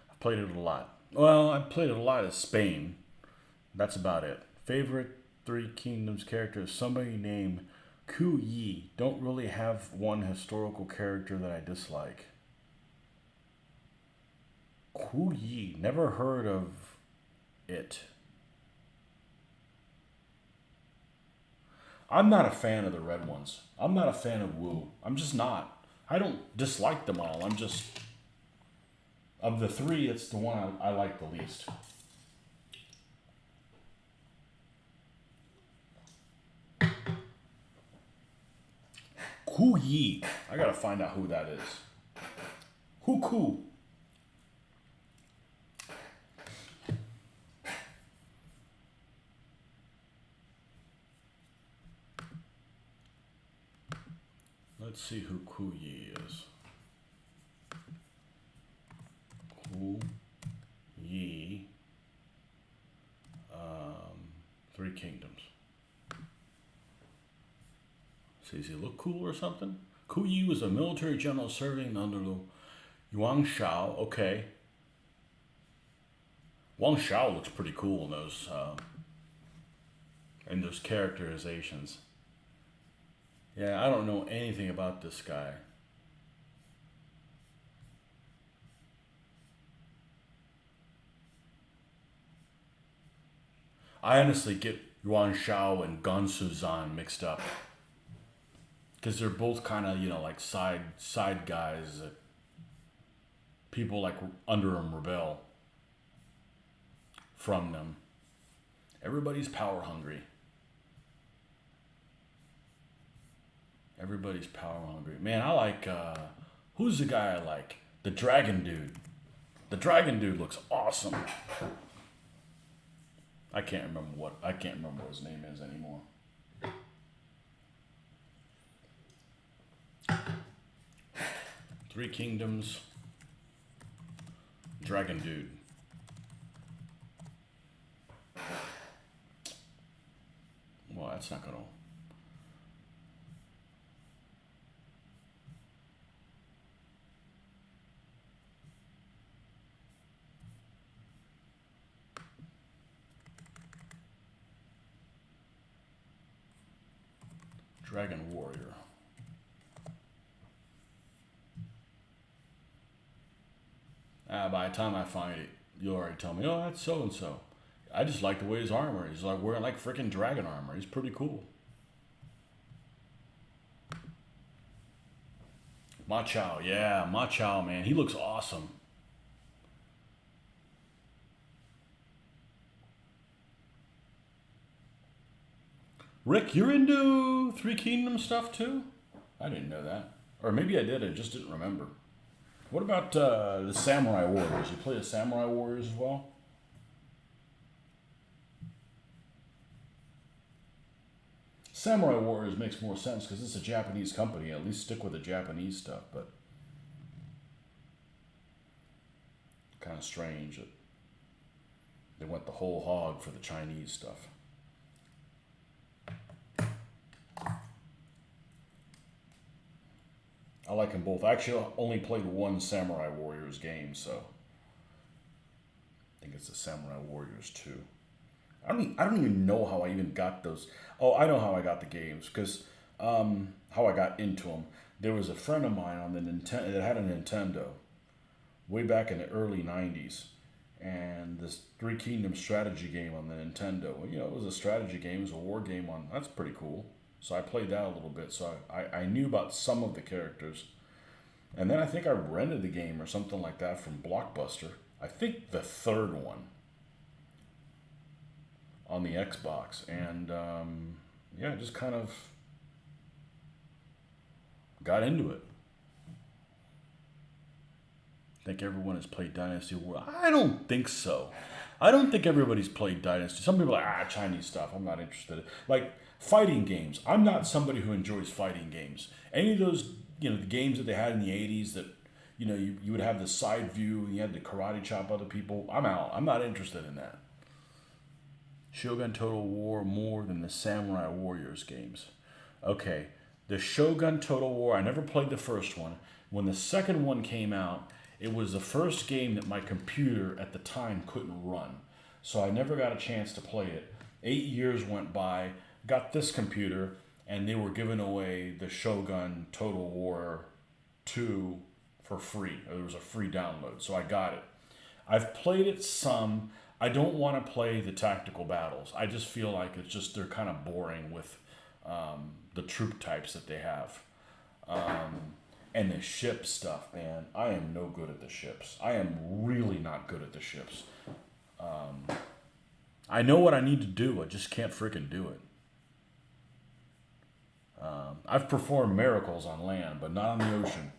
I've played it a lot. Well, I played it a lot as Spain. That's about it. Favorite Three Kingdoms character is somebody named Ku Yi. Don't really have one historical character that I dislike. Ku Yi. Never heard of it. I'm not a fan of the red ones. I'm not a fan of Wu. I'm just not. I don't dislike them all. I'm just... Of the three, it's the one I like the least. Ku Yi. I gotta find out who that is. Who Ku? Let's see who Ku Yi is. Ku Yi. Three Kingdoms. So does he look cool or something? Ku Yi was a military general serving under the Yuan Shao. Okay. Wang Shao looks pretty cool in those characterizations. Yeah, I don't know anything about this guy. I honestly get Yuan Shao and Gan Suzan mixed up. Because they're both kind of, like side guys that people like under them rebel from them. Everybody's power hungry. Everybody's power hungry. Man, I like, who's the guy I like? The Dragon Dude. The Dragon Dude looks awesome. I can't remember what his name is anymore. Three Kingdoms. Dragon Dude. Well, that's not gonna... Dragon Warrior. By the time I find it, you'll already tell me, oh, that's so and so. I just like the way his armor is. He's like wearing like freaking dragon armor. He's pretty cool. Ma Chao, yeah, Ma Chao, man. He looks awesome. Rick, you're into Three Kingdoms stuff too? I didn't know that. Or maybe I did, I just didn't remember. What about the Samurai Warriors? You play the Samurai Warriors as well? Samurai Warriors makes more sense because it's a Japanese company. At least stick with the Japanese stuff, but kind of strange that they went the whole hog for the Chinese stuff. I like them both. I actually only played one Samurai Warriors game, so I think it's the Samurai Warriors 2. I don't even know how I even got those. Oh, I know how I got the games because how I got into them. There was a friend of mine on the Nintendo that had a Nintendo way back in the early '90s, and this Three Kingdoms strategy game on the Nintendo. You know, it was a strategy game. It was a war game on. That's pretty cool. So I played that a little bit. So I knew about some of the characters, and then I think I rented the game or something like that from Blockbuster. I think the third one on the Xbox, and yeah, just kind of got into it. I think everyone has played Dynasty War. I don't think so. I don't think everybody's played Dynasty. Some people are like, Chinese stuff. I'm not interested in. Like fighting games. I'm not somebody who enjoys fighting games. Any of those, the games that they had in the '80s that, you would have the side view and you had to karate chop other people. I'm out. I'm not interested in that. Shogun Total War more than the Samurai Warriors games. Okay, the Shogun Total War, I never played the first one. When the second one came out, it was the first game that my computer at the time couldn't run. So I never got a chance to play it. 8 years went by, got this computer, and they were giving away the Shogun Total War 2 for free. It was a free download, so I got it. I've played it some. I don't want to play the tactical battles. I just feel like they're kind of boring with the troop types that they have. And the ship stuff, man. I am no good at the ships. I am really not good at the ships. I know what I need to do. I just can't freaking do it. I've performed miracles on land, but not on the ocean.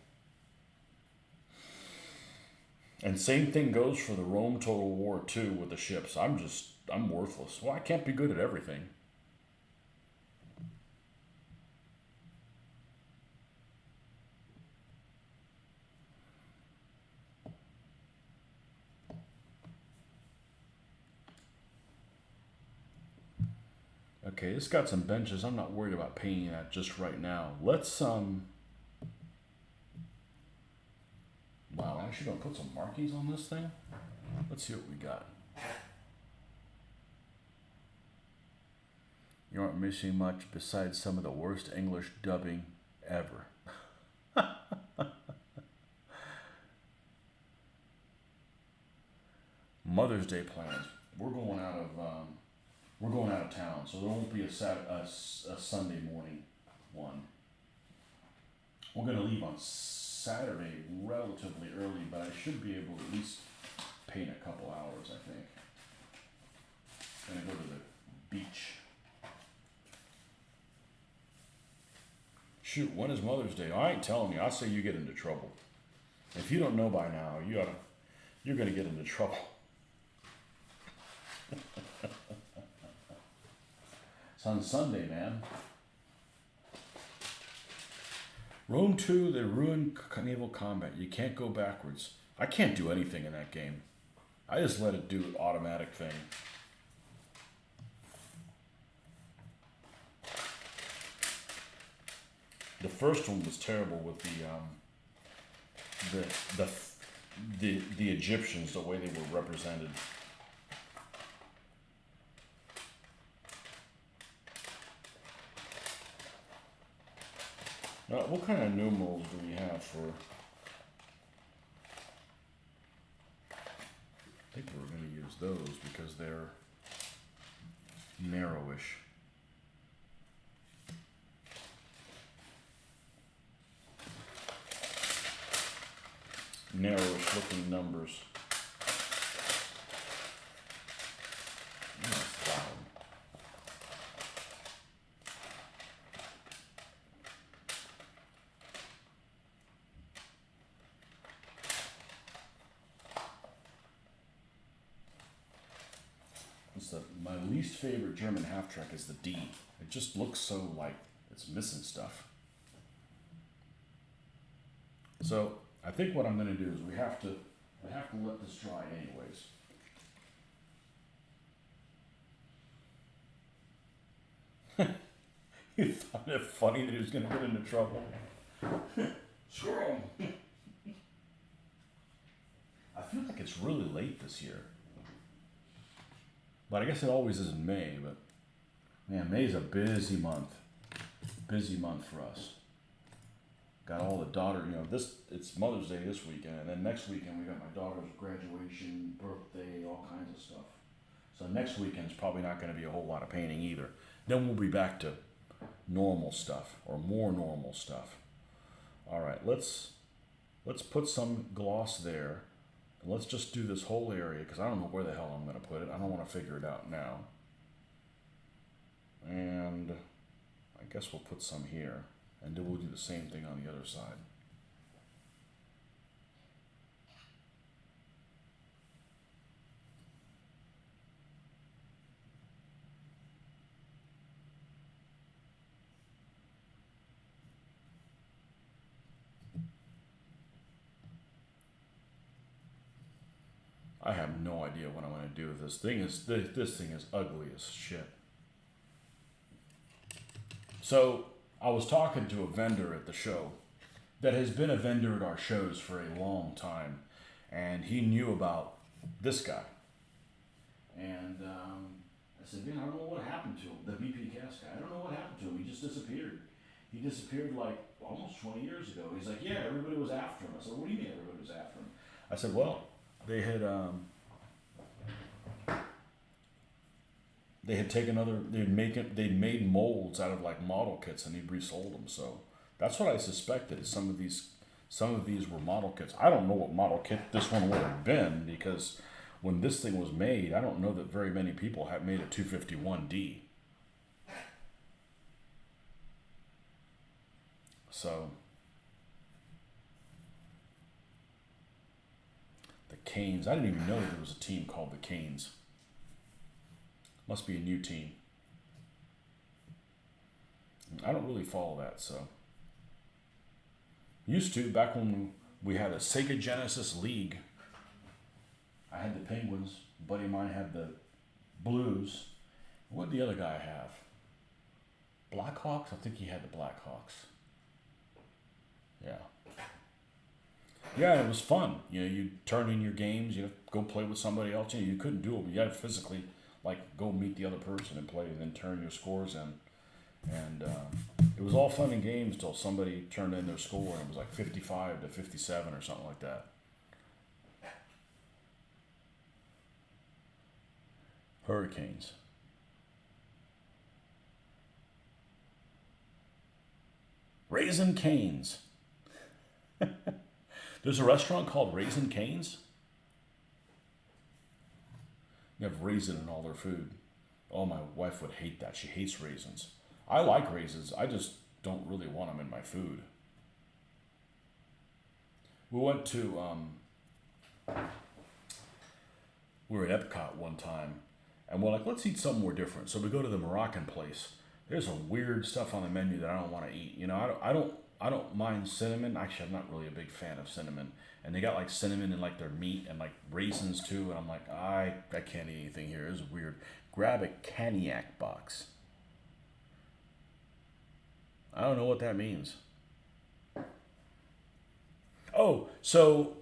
And same thing goes for the Rome Total War 2 with the ships. I'm worthless. Well, I can't be good at everything. Okay, it's got some benches. I'm not worried about painting that just right now. Let's wow, I'm actually gonna put some markings on this thing. Let's see what we got. You aren't missing much besides some of the worst English dubbing ever. Mother's Day plans. We're going out of town, so there won't be a Sunday morning one. We're gonna leave on Saturday relatively early, but I should be able to at least paint a couple hours, I think. Gonna go to the beach. Shoot, when is Mother's Day? I ain't telling you. I'll say you get into trouble. If you don't know by now, you're gonna get into trouble. It's on Sunday, man. Rome 2, they ruined naval combat. You can't go backwards. I can't do anything in that game. I just let it do an automatic thing. The first one was terrible with the Egyptians, the way they were represented. What kind of numerals do we have for? I think we're going to use those because they're narrowish. Narrowish looking numbers. That's loud. My least favorite German half track is the D. It just looks so like it's missing stuff. So I think what I'm going to do is we have to let this dry anyways. You found it funny that he was going to get into trouble. Squirrel. I feel like it's really late this year. But I guess it always is in May, but man, May's a busy month. Busy month for us. Got all the daughter, it's Mother's Day this weekend, and then next weekend we got my daughter's graduation, birthday, all kinds of stuff. So next weekend's probably not going to be a whole lot of painting either. Then we'll be back to normal stuff, or more normal stuff. All right, let's put some gloss there. Let's just do this whole area, because I don't know where the hell I'm going to put it. I don't want to figure it out now. And I guess we'll put some here. And then we'll do the same thing on the other side. I have no idea what I'm going to do with this thing. This thing is ugly as shit. So I was talking to a vendor at the show that has been a vendor at our shows for a long time, and he knew about this guy. And I said, man, I don't know what happened to him, the BP Cast guy. I don't know what happened to him. He just disappeared. He disappeared like almost 20 years ago. He's like, yeah, everybody was after him. I said, what do you mean everybody was after him? I said, well, they had taken they'd made molds out of like model kits and he'd resold them. So that's what I suspected, is some of these were model kits. I don't know what model kit this one would have been, because when this thing was made, I don't know that very many people have made a 251D. So the Canes, I didn't even know there was a team called the Canes. Must be a new team. I don't really follow that, so. Used to, back when we had a Sega Genesis League. I had the Penguins. A buddy of mine had the Blues. What did the other guy have? Blackhawks? I think he had the Blackhawks. Yeah. Yeah, it was fun. You'd turn in your games, you'd go play with somebody else. You couldn't do it, but you had to physically go meet the other person and play, and then turn your scores in. And it was all fun and games till somebody turned in their score, and it was like 55 to 57 or something like that. Hurricanes. Raisin Canes. There's a restaurant called Raisin Canes. They have raisin in all their food. Oh, my wife would hate that. She hates raisins. I like raisins. I just don't really want them in my food. We went to, we were at Epcot one time, and we're like, let's eat somewhere different. So we go to the Moroccan place. There's some weird stuff on the menu that I don't want to eat. I don't mind cinnamon. Actually, I'm not really a big fan of cinnamon. And they got like cinnamon in like their meat and like raisins too. And I'm like, I can't eat anything here. It's weird. Grab a cognac box. I don't know what that means. Oh, so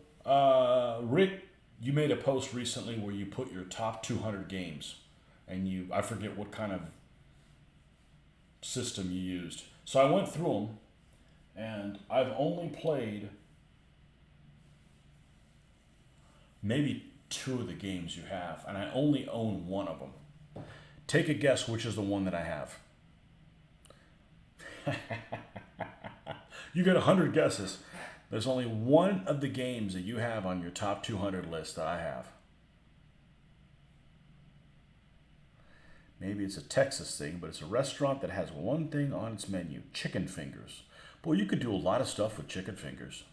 Rick, you made a post recently where you put your top 200 games, and I forget what kind of system you used. So I went through them, and I've only played maybe 2 of the games you have, and I only own 1 of them. Take a guess which is the one that I have. You get 100 guesses. There's only 1 of the games that you have on your top 200 list that I have. Maybe it's a Texas thing, but it's a restaurant that has one thing on its menu: chicken fingers. Boy, you could do a lot of stuff with chicken fingers.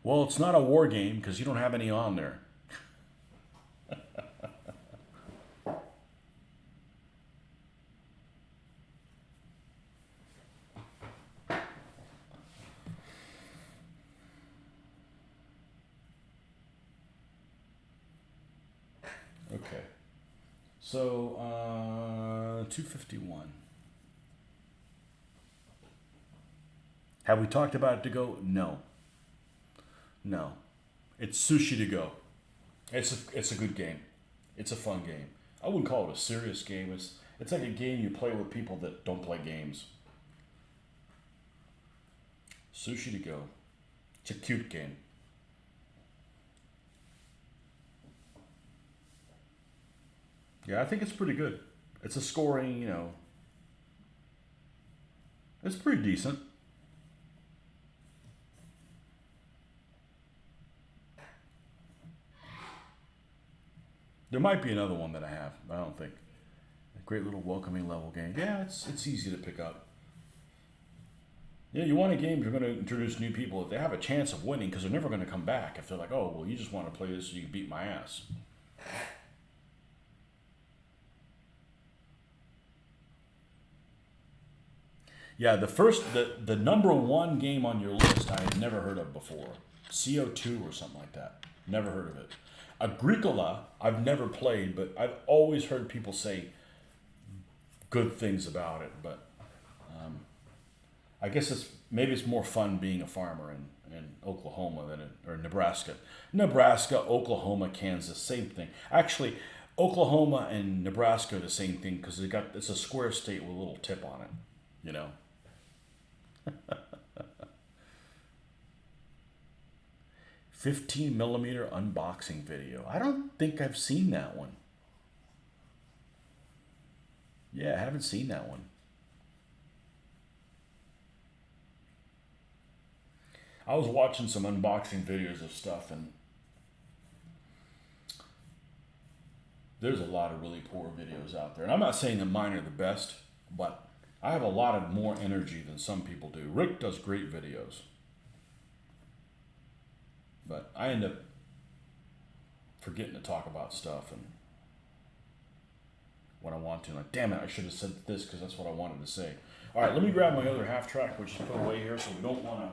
Well, it's not a war game because you don't have any on there. Okay. So, 251. Have we talked about it to go? No. No. It's sushi to go. It's a good game. It's a fun game. I wouldn't call it a serious game. It's like a game you play with people that don't play games. Sushi to go. It's a cute game. Yeah, I think it's pretty good. It's a scoring, it's pretty decent. There might be another one that I have, but I don't think. A great little welcoming level game. Yeah, it's easy to pick up. Yeah, you want a game, you're going to introduce new people. If they have a chance of winning, because they're never going to come back. If they're like, oh, well, you just want to play this so you can beat my ass. Yeah, the number 1 game on your list I had never heard of before. CO2 or something like that. Never heard of it. Agricola, I've never played, but I've always heard people say good things about it. But I guess maybe it's more fun being a farmer in Oklahoma or Nebraska. Nebraska, Oklahoma, Kansas, same thing. Actually, Oklahoma and Nebraska are the same thing because it's a square state with a little tip on it, 15mm unboxing video. I don't think I've seen that one. Yeah, I haven't seen that one. I was watching some unboxing videos of stuff, and there's a lot of really poor videos out there. And I'm not saying that mine are the best, but I have a lot of more energy than some people do. Rick does great videos. But I end up forgetting to talk about stuff and when I want to. Like, damn it, I should have said this because that's what I wanted to say. All right, let me grab my other half track, which is put away here, so we don't want to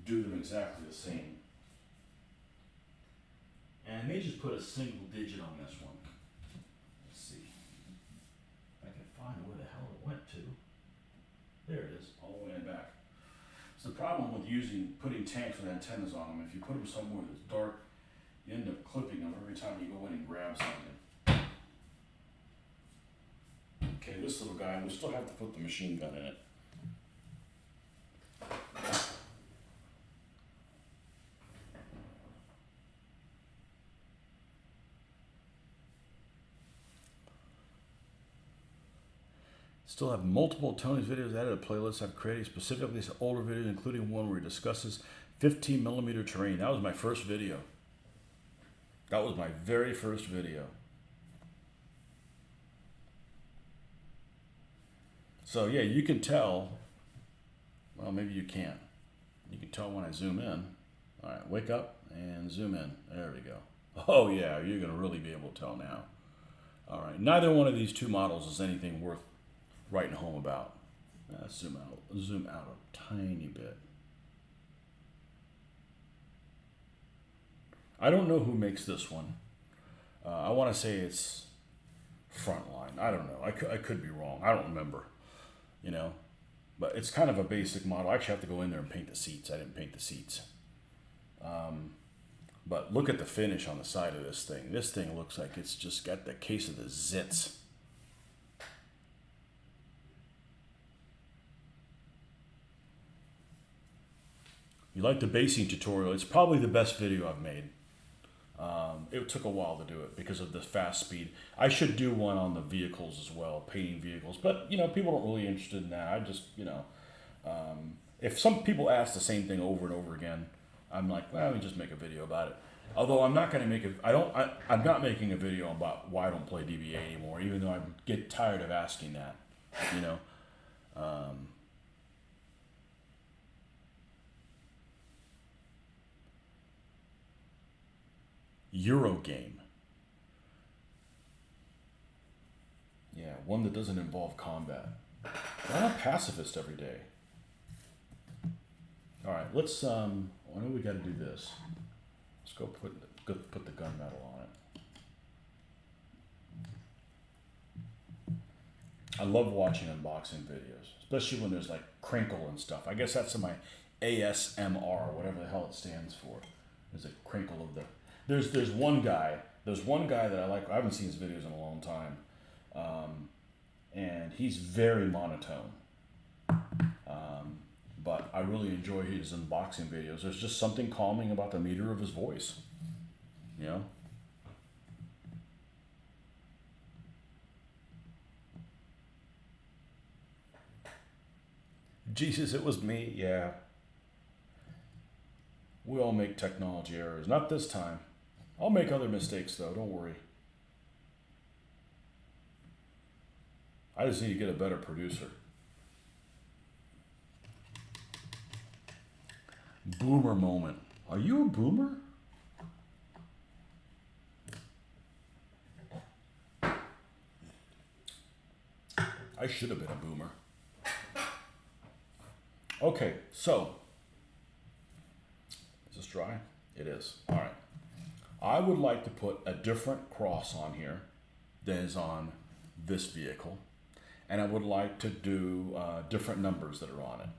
do them exactly the same. And I may just put a single digit on this one. Let's see. If I can find where the hell it went to. There it is, all the way in the back. It's the problem with putting tanks with antennas on them. If you put them somewhere that's dark, you end up clipping them every time you go in and grab something. Okay, this little guy, we still have to put the machine gun in it. Still have multiple Tony's videos added to playlists I've created specifically to older videos, including one where he discusses 15mm terrain. That was my first video. That was my very first video. So yeah, you can tell. Well, maybe you can't. You can tell when I zoom in. All right, wake up and zoom in. There we go. Oh yeah, you're gonna really be able to tell now. All right, neither one of these 2 models is anything worth writing home about. Zoom out a tiny bit. I don't know who makes this one. I want to say it's Frontline. I don't know. I could be wrong. I don't remember. But it's kind of a basic model. I actually have to go in there and paint the seats. I didn't paint the seats. But look at the finish on the side of this thing. This thing looks like it's just got the case of the zits. You like the basing tutorial? It's probably the best video I've made. It took a while to do it because of the fast speed. I should do one on the vehicles as well, painting vehicles. But, people aren't really interested in that. I just, if some people ask the same thing over and over again, I'm like, well, let me just make a video about it. Although I'm not going to make it, I'm not making a video about why I don't play DBA anymore, even though I get tired of asking that, you know. Eurogame. Yeah, one that doesn't involve combat. I'm a pacifist every day. All right, let's. I know we got to do this. Let's go put the gunmetal on it. I love watching unboxing videos, especially when there's like crinkle and stuff. I guess that's my ASMR, whatever the hell it stands for. There's a crinkle of the. There's one guy. There's one guy that I like. I haven't seen his videos in a long time, and he's very monotone. But I really enjoy his unboxing videos. There's just something calming about the meter of his voice. You know? Jesus, it was me. Yeah. We all make technology errors. Not this time. I'll make other mistakes, though. Don't worry. I just need to get a better producer. Boomer moment. Are you a boomer? I should have been a boomer. Okay, so. Is this dry? It is. All right. I would like to put a different cross on here than is on this vehicle. And I would like to do different numbers that are on it.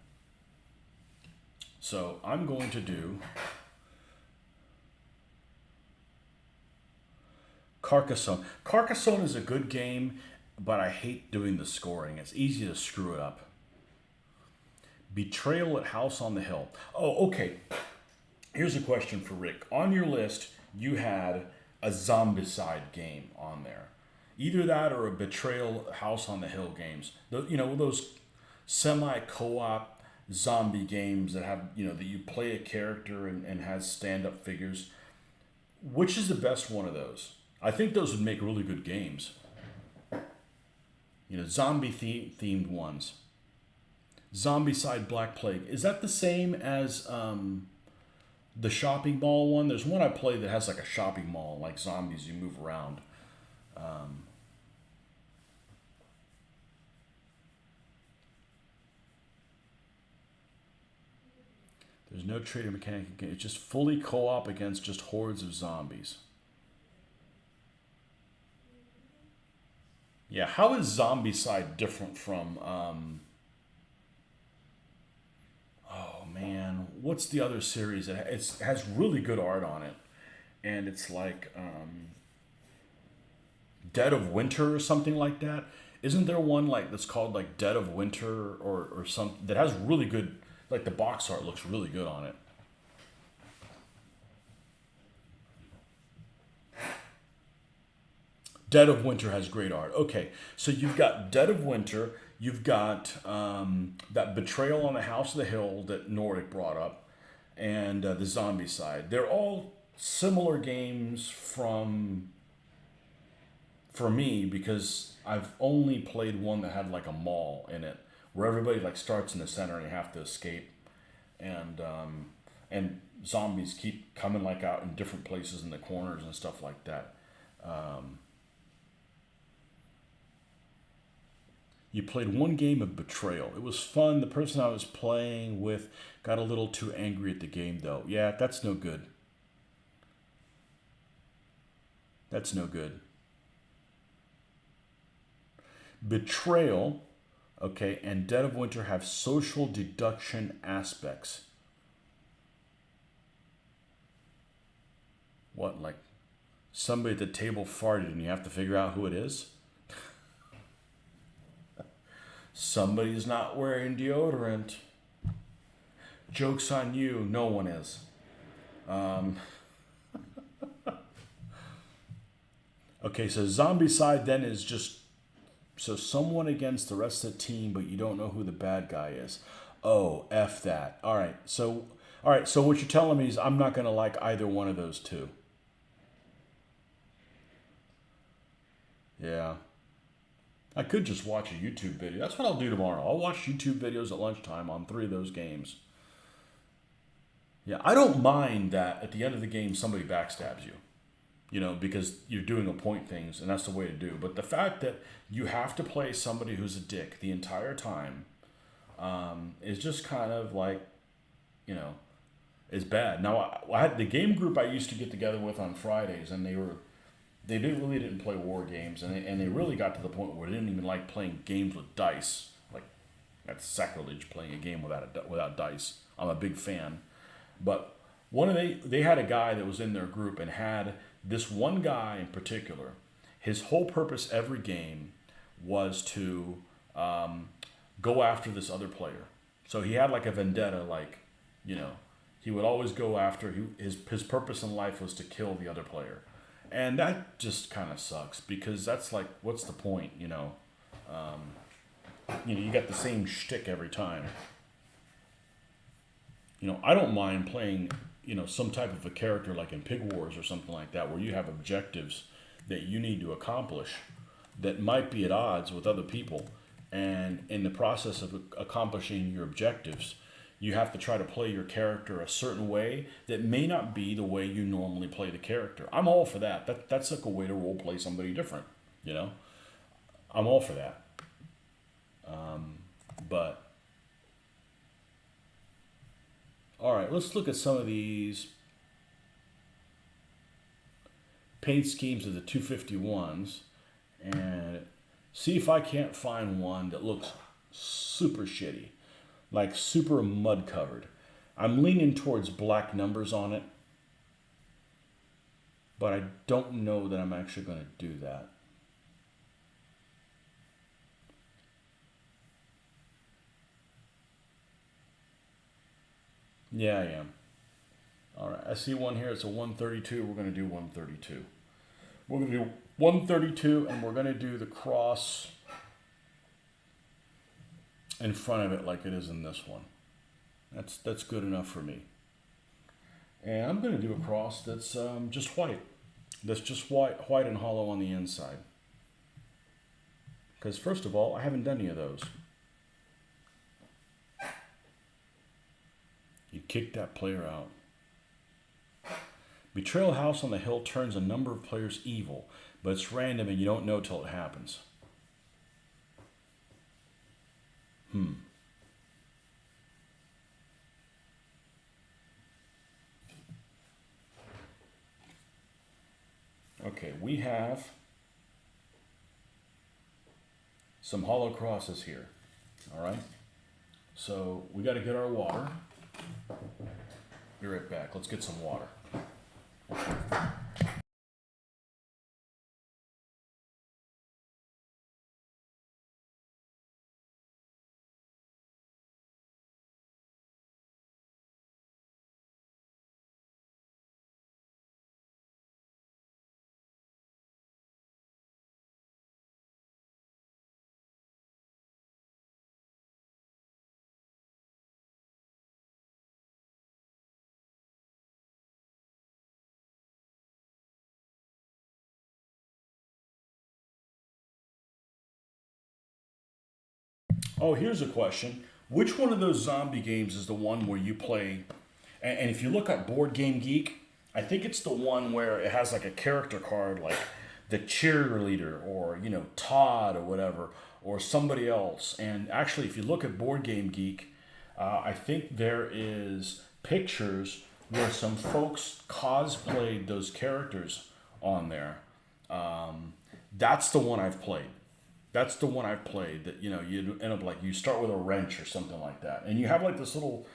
So I'm going to do Carcassonne. Carcassonne is a good game, but I hate doing the scoring. It's easy to screw it up. Betrayal at House on the Hill. Oh, okay. Here's a question for Rick. On your list, you had a Zombicide game on there. Either that or a Betrayal House on the Hill games. Those semi-co-op zombie games that have, that you play a character and has stand-up figures. Which is the best one of those? I think those would make really good games. Zombie themed ones. Zombicide Black Plague. Is that the same as the shopping mall one? There's one I play that has like a shopping mall, like zombies, you move around. There's no trading mechanic. It's just fully co-op against just hordes of zombies. Yeah, how is Zombicide different from... oh, man. What's the other series? It has really good art on it. And it's like Dead of Winter or something like that. Isn't there one that's called like Dead of Winter or something that has really good... Like the box art looks really good on it. Dead of Winter has great art. Okay, so you've got Dead of Winter. You've got that Betrayal on the House of the Hill that Nordic brought up, and the Zombicide. They're all similar games for me because I've only played one that had like a mall in it, where everybody like starts in the center and you have to escape, and zombies keep coming like out in different places in the corners and stuff like that. You played one game of Betrayal. It was fun. The person I was playing with got a little too angry at the game, though. Yeah, that's no good. That's no good. Betrayal, okay, and Dead of Winter have social deduction aspects. What, like somebody at the table farted and you have to figure out who it is? Somebody's not wearing deodorant. Joke's on you. No one is. Um, okay, so zombie side then is just so someone against the rest of the team, but you don't know who the bad guy is. Oh, F that. All right, so what you're telling me is I'm not going to like either one of those two. Yeah. I could just watch a YouTube video. That's what I'll do tomorrow. I'll watch YouTube videos at lunchtime on 3 of those games. Yeah, I don't mind that at the end of the game somebody backstabs you, because you're doing a point things and that's the way to do. But the fact that you have to play somebody who's a dick the entire time is just kind of like, you know, is bad. Now, I had the game group I used to get together with on Fridays, and they didn't play war games, and they really got to the point where they didn't even like playing games with dice. Like, that's sacrilege playing a game without dice. I'm a big fan, but they had a guy that was in their group and had this one guy in particular. His whole purpose every game was to go after this other player. So he had like a vendetta, like, you know, he would always go after his purpose in life was to kill the other player. And that just kind of sucks because that's like, what's the point, you got the same shtick every time. I don't mind playing, some type of a character like in Pig Wars or something like that, where you have objectives that you need to accomplish that might be at odds with other people. And in the process of accomplishing your objectives, you have to try to play your character a certain way that may not be the way you normally play the character. I'm all for that. That's like a way to role play somebody different, I'm all for that. But all right, let's look at some of these paint schemes of the 251s and see if I can't find one that looks super shitty, like super mud covered. I'm leaning towards black numbers on it, but I don't know that I'm actually going to do that. Yeah, I am. All right, I see one here. It's a 132. We're going to do 132. We're going to do 132, and we're going to do the cross in front of it like it is in this one. That's good enough for me. And I'm going to do a cross that's just white. That's just white and hollow on the inside. Because first of all, I haven't done any of those. You kick that player out. Betrayal House on the Hill turns a number of players evil, but it's random and you don't know till it happens. Okay, we have some hollow crosses here. All right. So we got to get our water. Be right back. Let's get some water. Oh, here's a question. Which one of those zombie games is the one where you play? And if you look at Board Game Geek, I think it's the one where it has like a character card, like the cheerleader or, Todd or whatever, or somebody else. And actually, if you look at Board Game Geek, I think there is pictures where some folks cosplayed those characters on there. That's the one I've played. That's the one I've played that, you end up like, you start with a wrench or something like that. And you have like this little,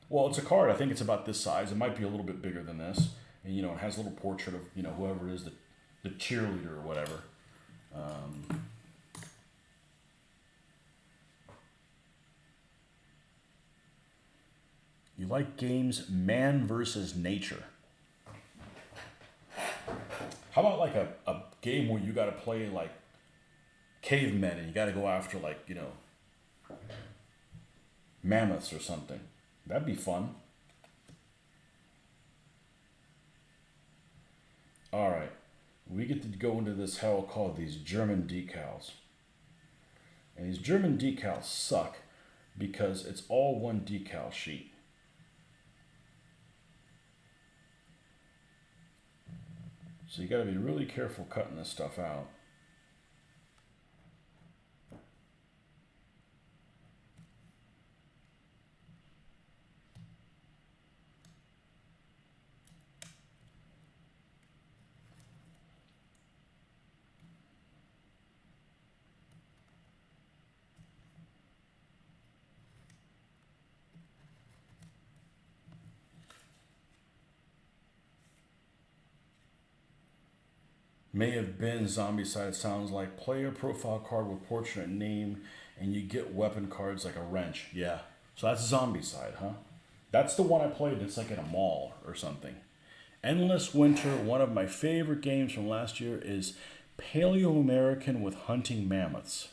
well, it's a card. I think it's about this size. It might be a little bit bigger than this. And, it has a little portrait of, whoever it is, the cheerleader or whatever. You like games man versus nature. How about like a game where you got to play like cavemen and you got to go after like, you know, mammoths or something? That'd be fun. All right. We get to go into this hell called these German decals. And these German decals suck because it's all one decal sheet. So you got to be really careful cutting this stuff out. May have been Zombicide. It sounds like player profile card with portrait and name, and you get weapon cards like a wrench. Yeah. So that's Zombicide, huh? That's the one I played. It's like in a mall or something. Endless Winter, one of my favorite games from last year, is Paleo American with hunting mammoths.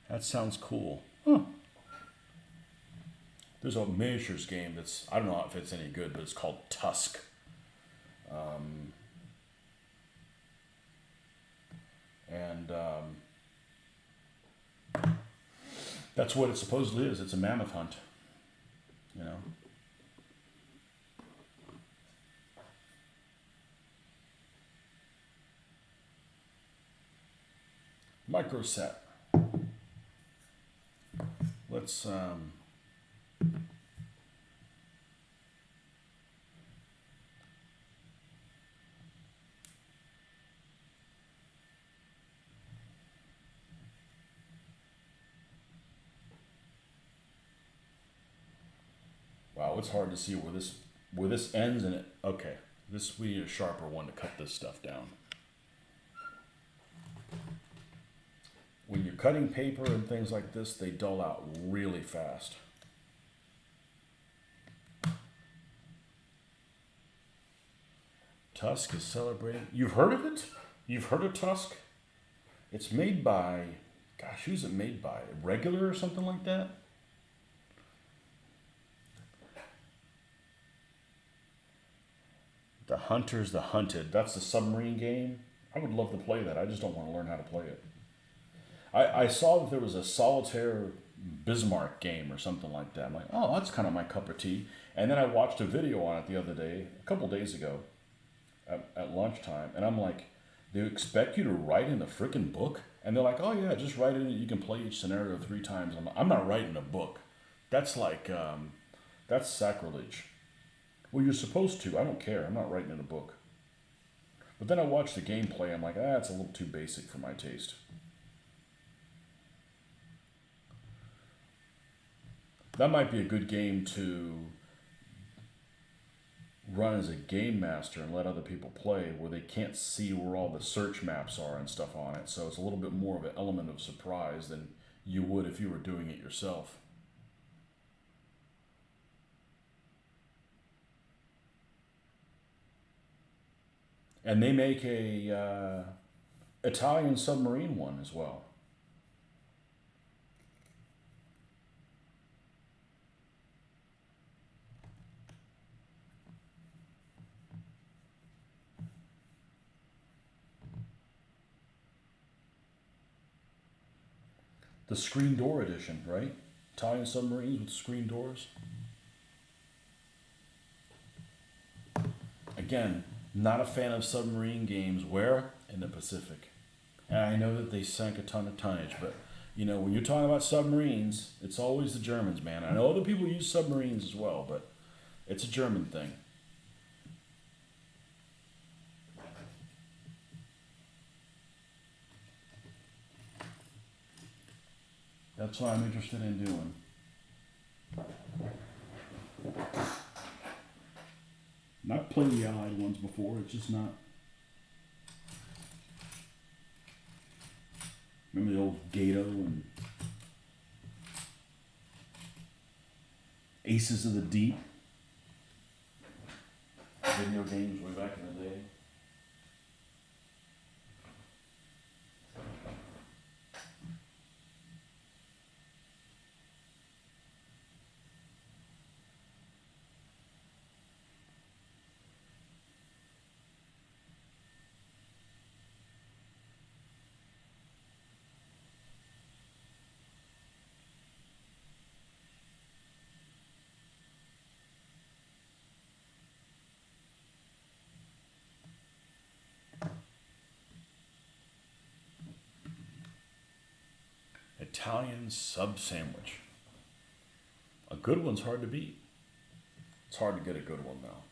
That sounds cool. Huh. There's a miniatures game that's, I don't know if it's any good, but it's called Tusk. And that's what it supposedly is. It's a mammoth hunt, you know. Micro set. Let's wow, it's hard to see where this ends and it. Okay, this we need a sharper one to cut this stuff down. When you're cutting paper and things like this, they dull out really fast. Tusk is celebrating. You've heard of it? You've heard of Tusk? It's made by, gosh, who's it made by? Regular or something like that? The Hunter's the Hunted. That's the submarine game. I would love to play that. I just don't want to learn how to play it. I saw that there was a solitaire Bismarck game or something like that. I'm like, oh, that's kind of my cup of tea. And then I watched a video on it the other day, a couple days ago, at lunchtime. And I'm like, they expect you to write in a freaking book? And they're like, oh yeah, just write in it. You can play each scenario 3 times. I'm not writing a book. That's like, that's sacrilege. Well, you're supposed to. I don't care. I'm not writing in a book. But then I watched the gameplay. I'm like, it's a little too basic for my taste. That might be a good game to run as a game master and let other people play where they can't see where all the search maps are and stuff on it. So it's a little bit more of an element of surprise than you would if you were doing it yourself. And they make a Italian submarine one as well. The screen door edition, right? Italian submarines with screen doors. Again, not a fan of submarine games. Where? In the Pacific. And I know that they sank a ton of tonnage, but you know, when you're talking about submarines, it's always the Germans, man. I know other people use submarines as well, but it's a German thing. That's what I'm interested in doing. Not played the Allied ones before, it's just not. Remember the old Gato and Aces of the Deep. Video games way back in the day. Italian sub sandwich. A good one's hard to beat. It's hard to get a good one though.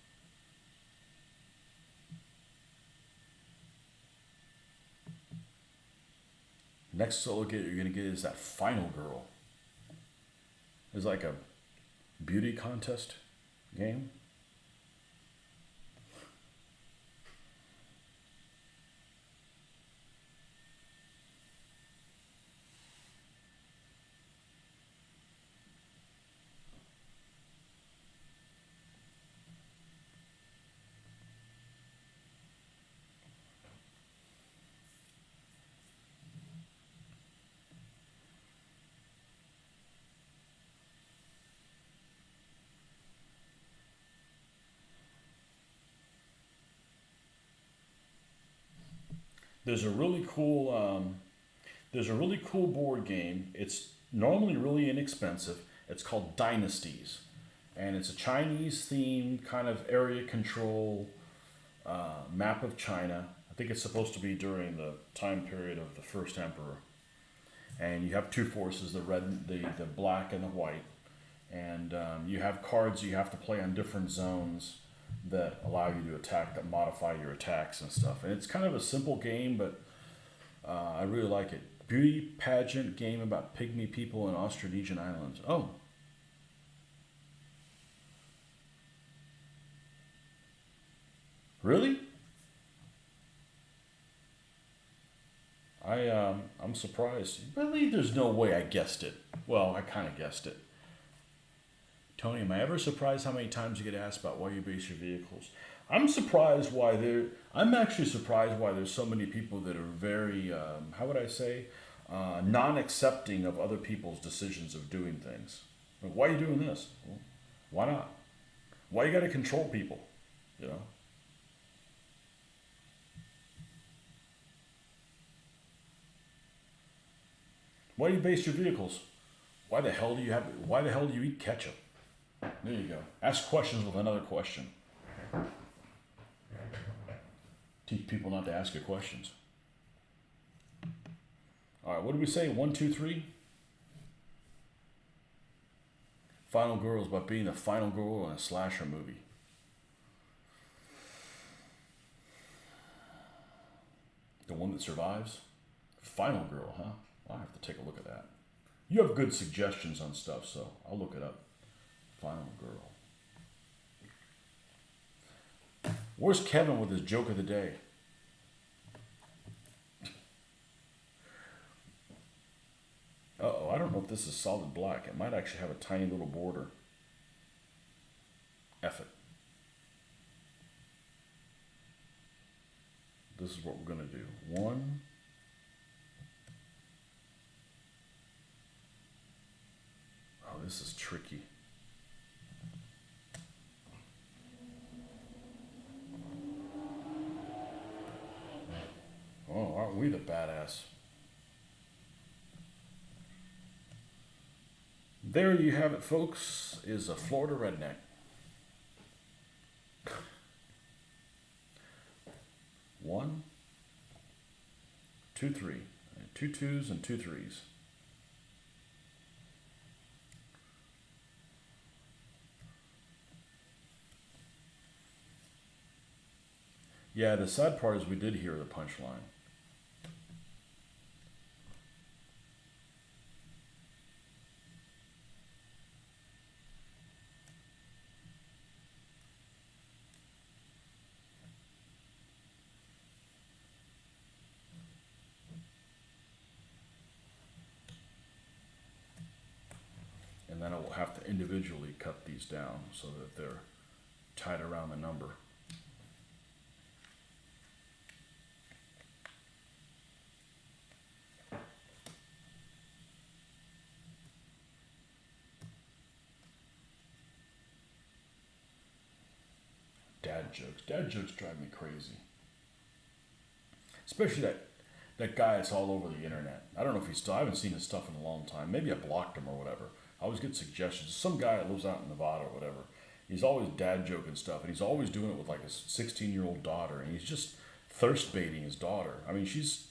Next solo get you're gonna get is that Final Girl. It's like a beauty contest game. There's a really cool there's a really cool board game. It's normally really inexpensive. It's called Dynasties, and it's a Chinese themed kind of area control map of China. I think it's supposed to be during the time period of the first emperor. And you have two forces: the red, the black, and the white. And you have cards you have to play on different zones that allow you to attack, that modify your attacks and stuff. And it's kind of a simple game, but I really like it. Beauty pageant game about pygmy people in Austronesian islands. Oh. Really? I'm surprised. Really? There's no way I guessed it. Well, I kind of guessed it. Tony, am I ever surprised how many times you get asked about why you base your vehicles? I'm surprised why there. I'm actually surprised why there's so many people that are very, how would I say, non-accepting of other people's decisions of doing things. Like, why are you doing this? Well, why not? Why you got to control people? You know. Why do you base your vehicles? Why the hell do you have? Why the hell do you eat ketchup? There you go. Ask questions with another question. Teach people not to ask you questions. All right, what did we say? 1, 2, 3. Final Girl is about being the final girl in a slasher movie. The one that survives? Final Girl, huh? I'll have to take a look at that. You have good suggestions on stuff, so I'll look it up. Final Girl. Where's Kevin with his joke of the day? Uh-oh, I don't know if this is solid black. It might actually have a tiny little border. F it. This is what we're going to do. 1. Oh, this is tricky. Oh, aren't we the badass? There you have it, folks, is a Florida redneck. One, 2, 3. 2 2s and 2 3s. Yeah, the sad part is we did hear the punchline. And And then I will have to individually cut these down so that they're tied around the number. Dad jokes. Dad jokes drive me crazy. Especially that guy that's all over the internet. I don't know if he's still, I haven't seen his stuff in a long time. Maybe I blocked him or whatever. I always get suggestions. Some guy that lives out in Nevada or whatever. He's always dad joking stuff, and he's always doing it with like his 16-year-old daughter, and he's just thirst baiting his daughter. I mean, she's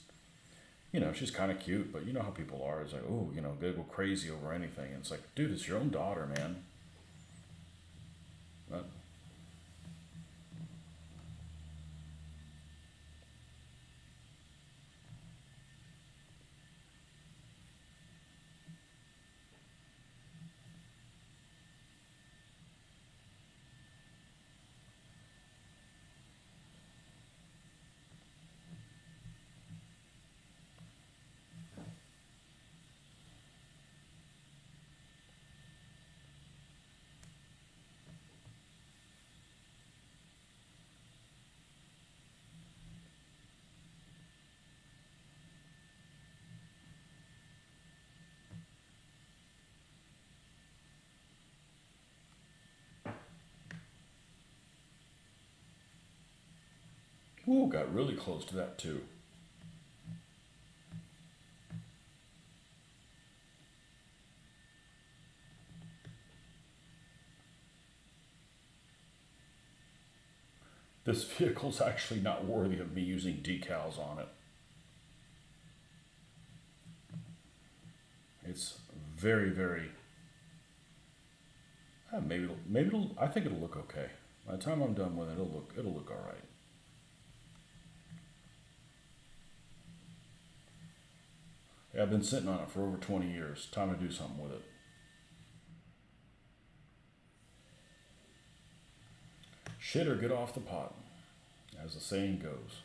kind of cute, but you know how people are. It's like, oh, they go crazy over anything. And it's like, dude, it's your own daughter, man. But, ooh, got really close to that too. This vehicle's actually not worthy of me using decals on it. It's very, very. I think it'll look okay. By the time I'm done with it, it'll look all right. Yeah, I've been sitting on it for over 20 years. Time to do something with it. Shit or get off the pot, as the saying goes.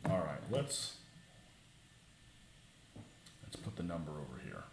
All right, let's put the number over here.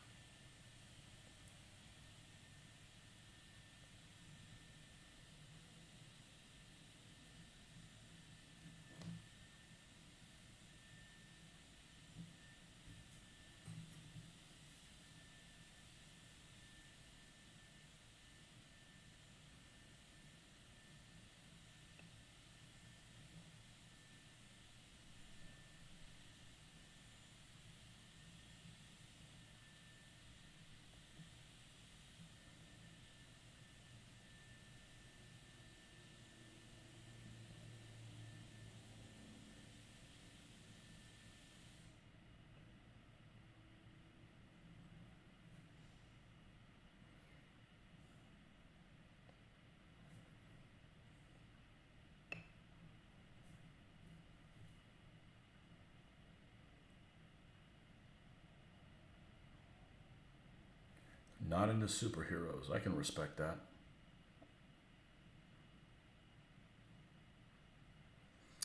Not into superheroes. I can respect that.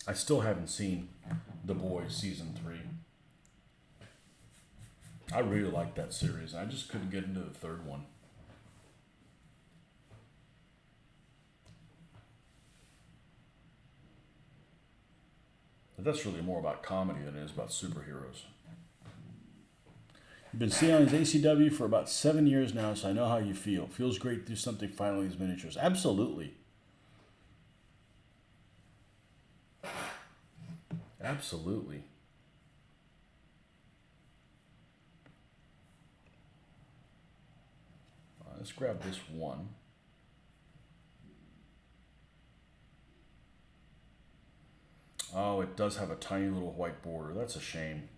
I still haven't seen The Boys season 3. I really liked that series. I just couldn't get into the third one. But that's really more about comedy than it is about superheroes. You've been seeing on his ACW for about 7 years now, so I know how you feel. Feels great to do something finally with these miniatures. Absolutely. Absolutely. Let's grab this one. Oh, it does have a tiny little white border. That's a shame.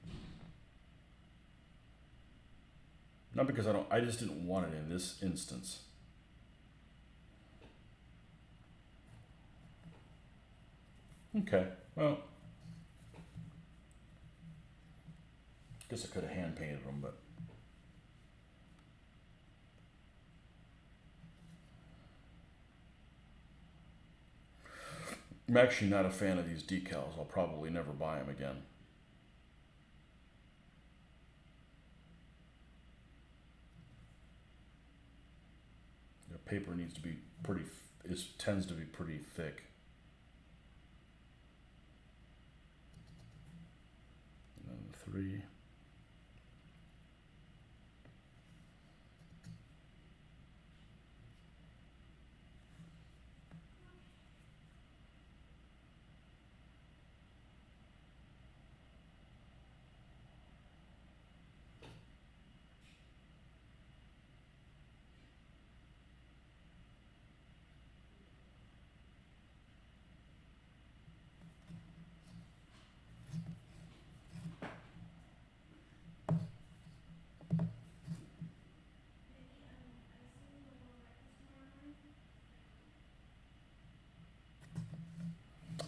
Not because I just didn't want it in this instance. Okay, well, guess I could have hand painted them, but. I'm actually not a fan of these decals. I'll probably never buy them again. The paper needs to be tends to be pretty thick. And then 3.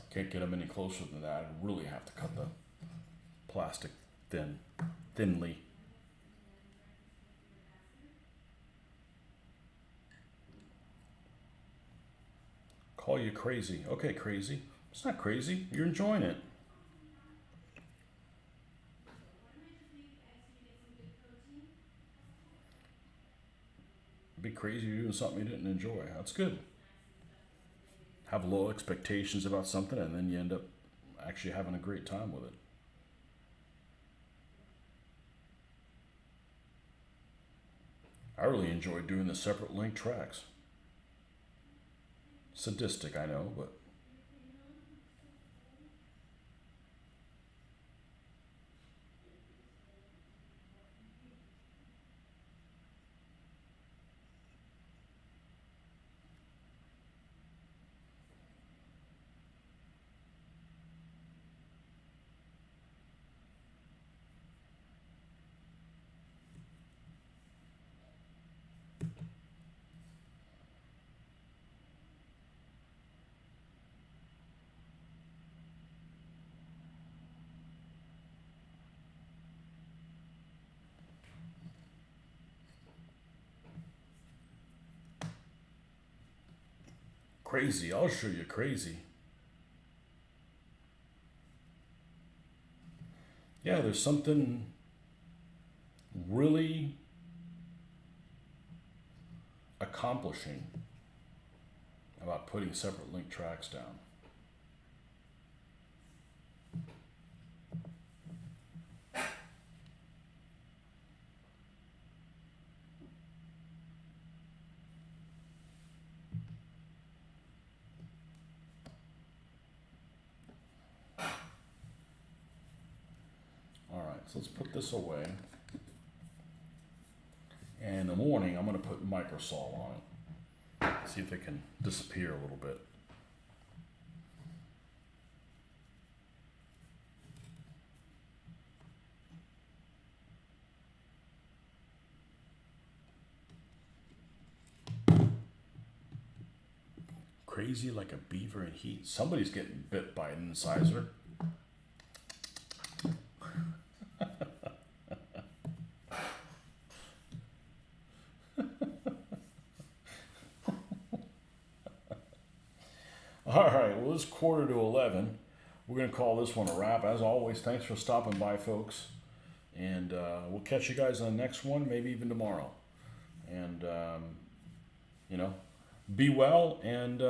Can't get them any closer than that. I really have to cut the plastic thinly. Call you crazy. Okay, crazy. It's not crazy. You're enjoying it. It'd be crazy doing something you didn't enjoy. That's good. Have low expectations about something and then you end up actually having a great time with it. I really enjoy doing the separate link tracks. Sadistic, I know, but crazy. I'll show you crazy. Yeah, there's something really accomplishing about putting separate link tracks down. All right, so let's put this away. And in the morning, I'm going to put microsol on it. See if it can disappear a little bit. Crazy like a beaver in heat. Somebody's getting bit by an incisor. All right, well, it's 10:45. We're going to call this one a wrap. As always, thanks for stopping by, folks. And we'll catch you guys on the next one, maybe even tomorrow. And, you know, be well and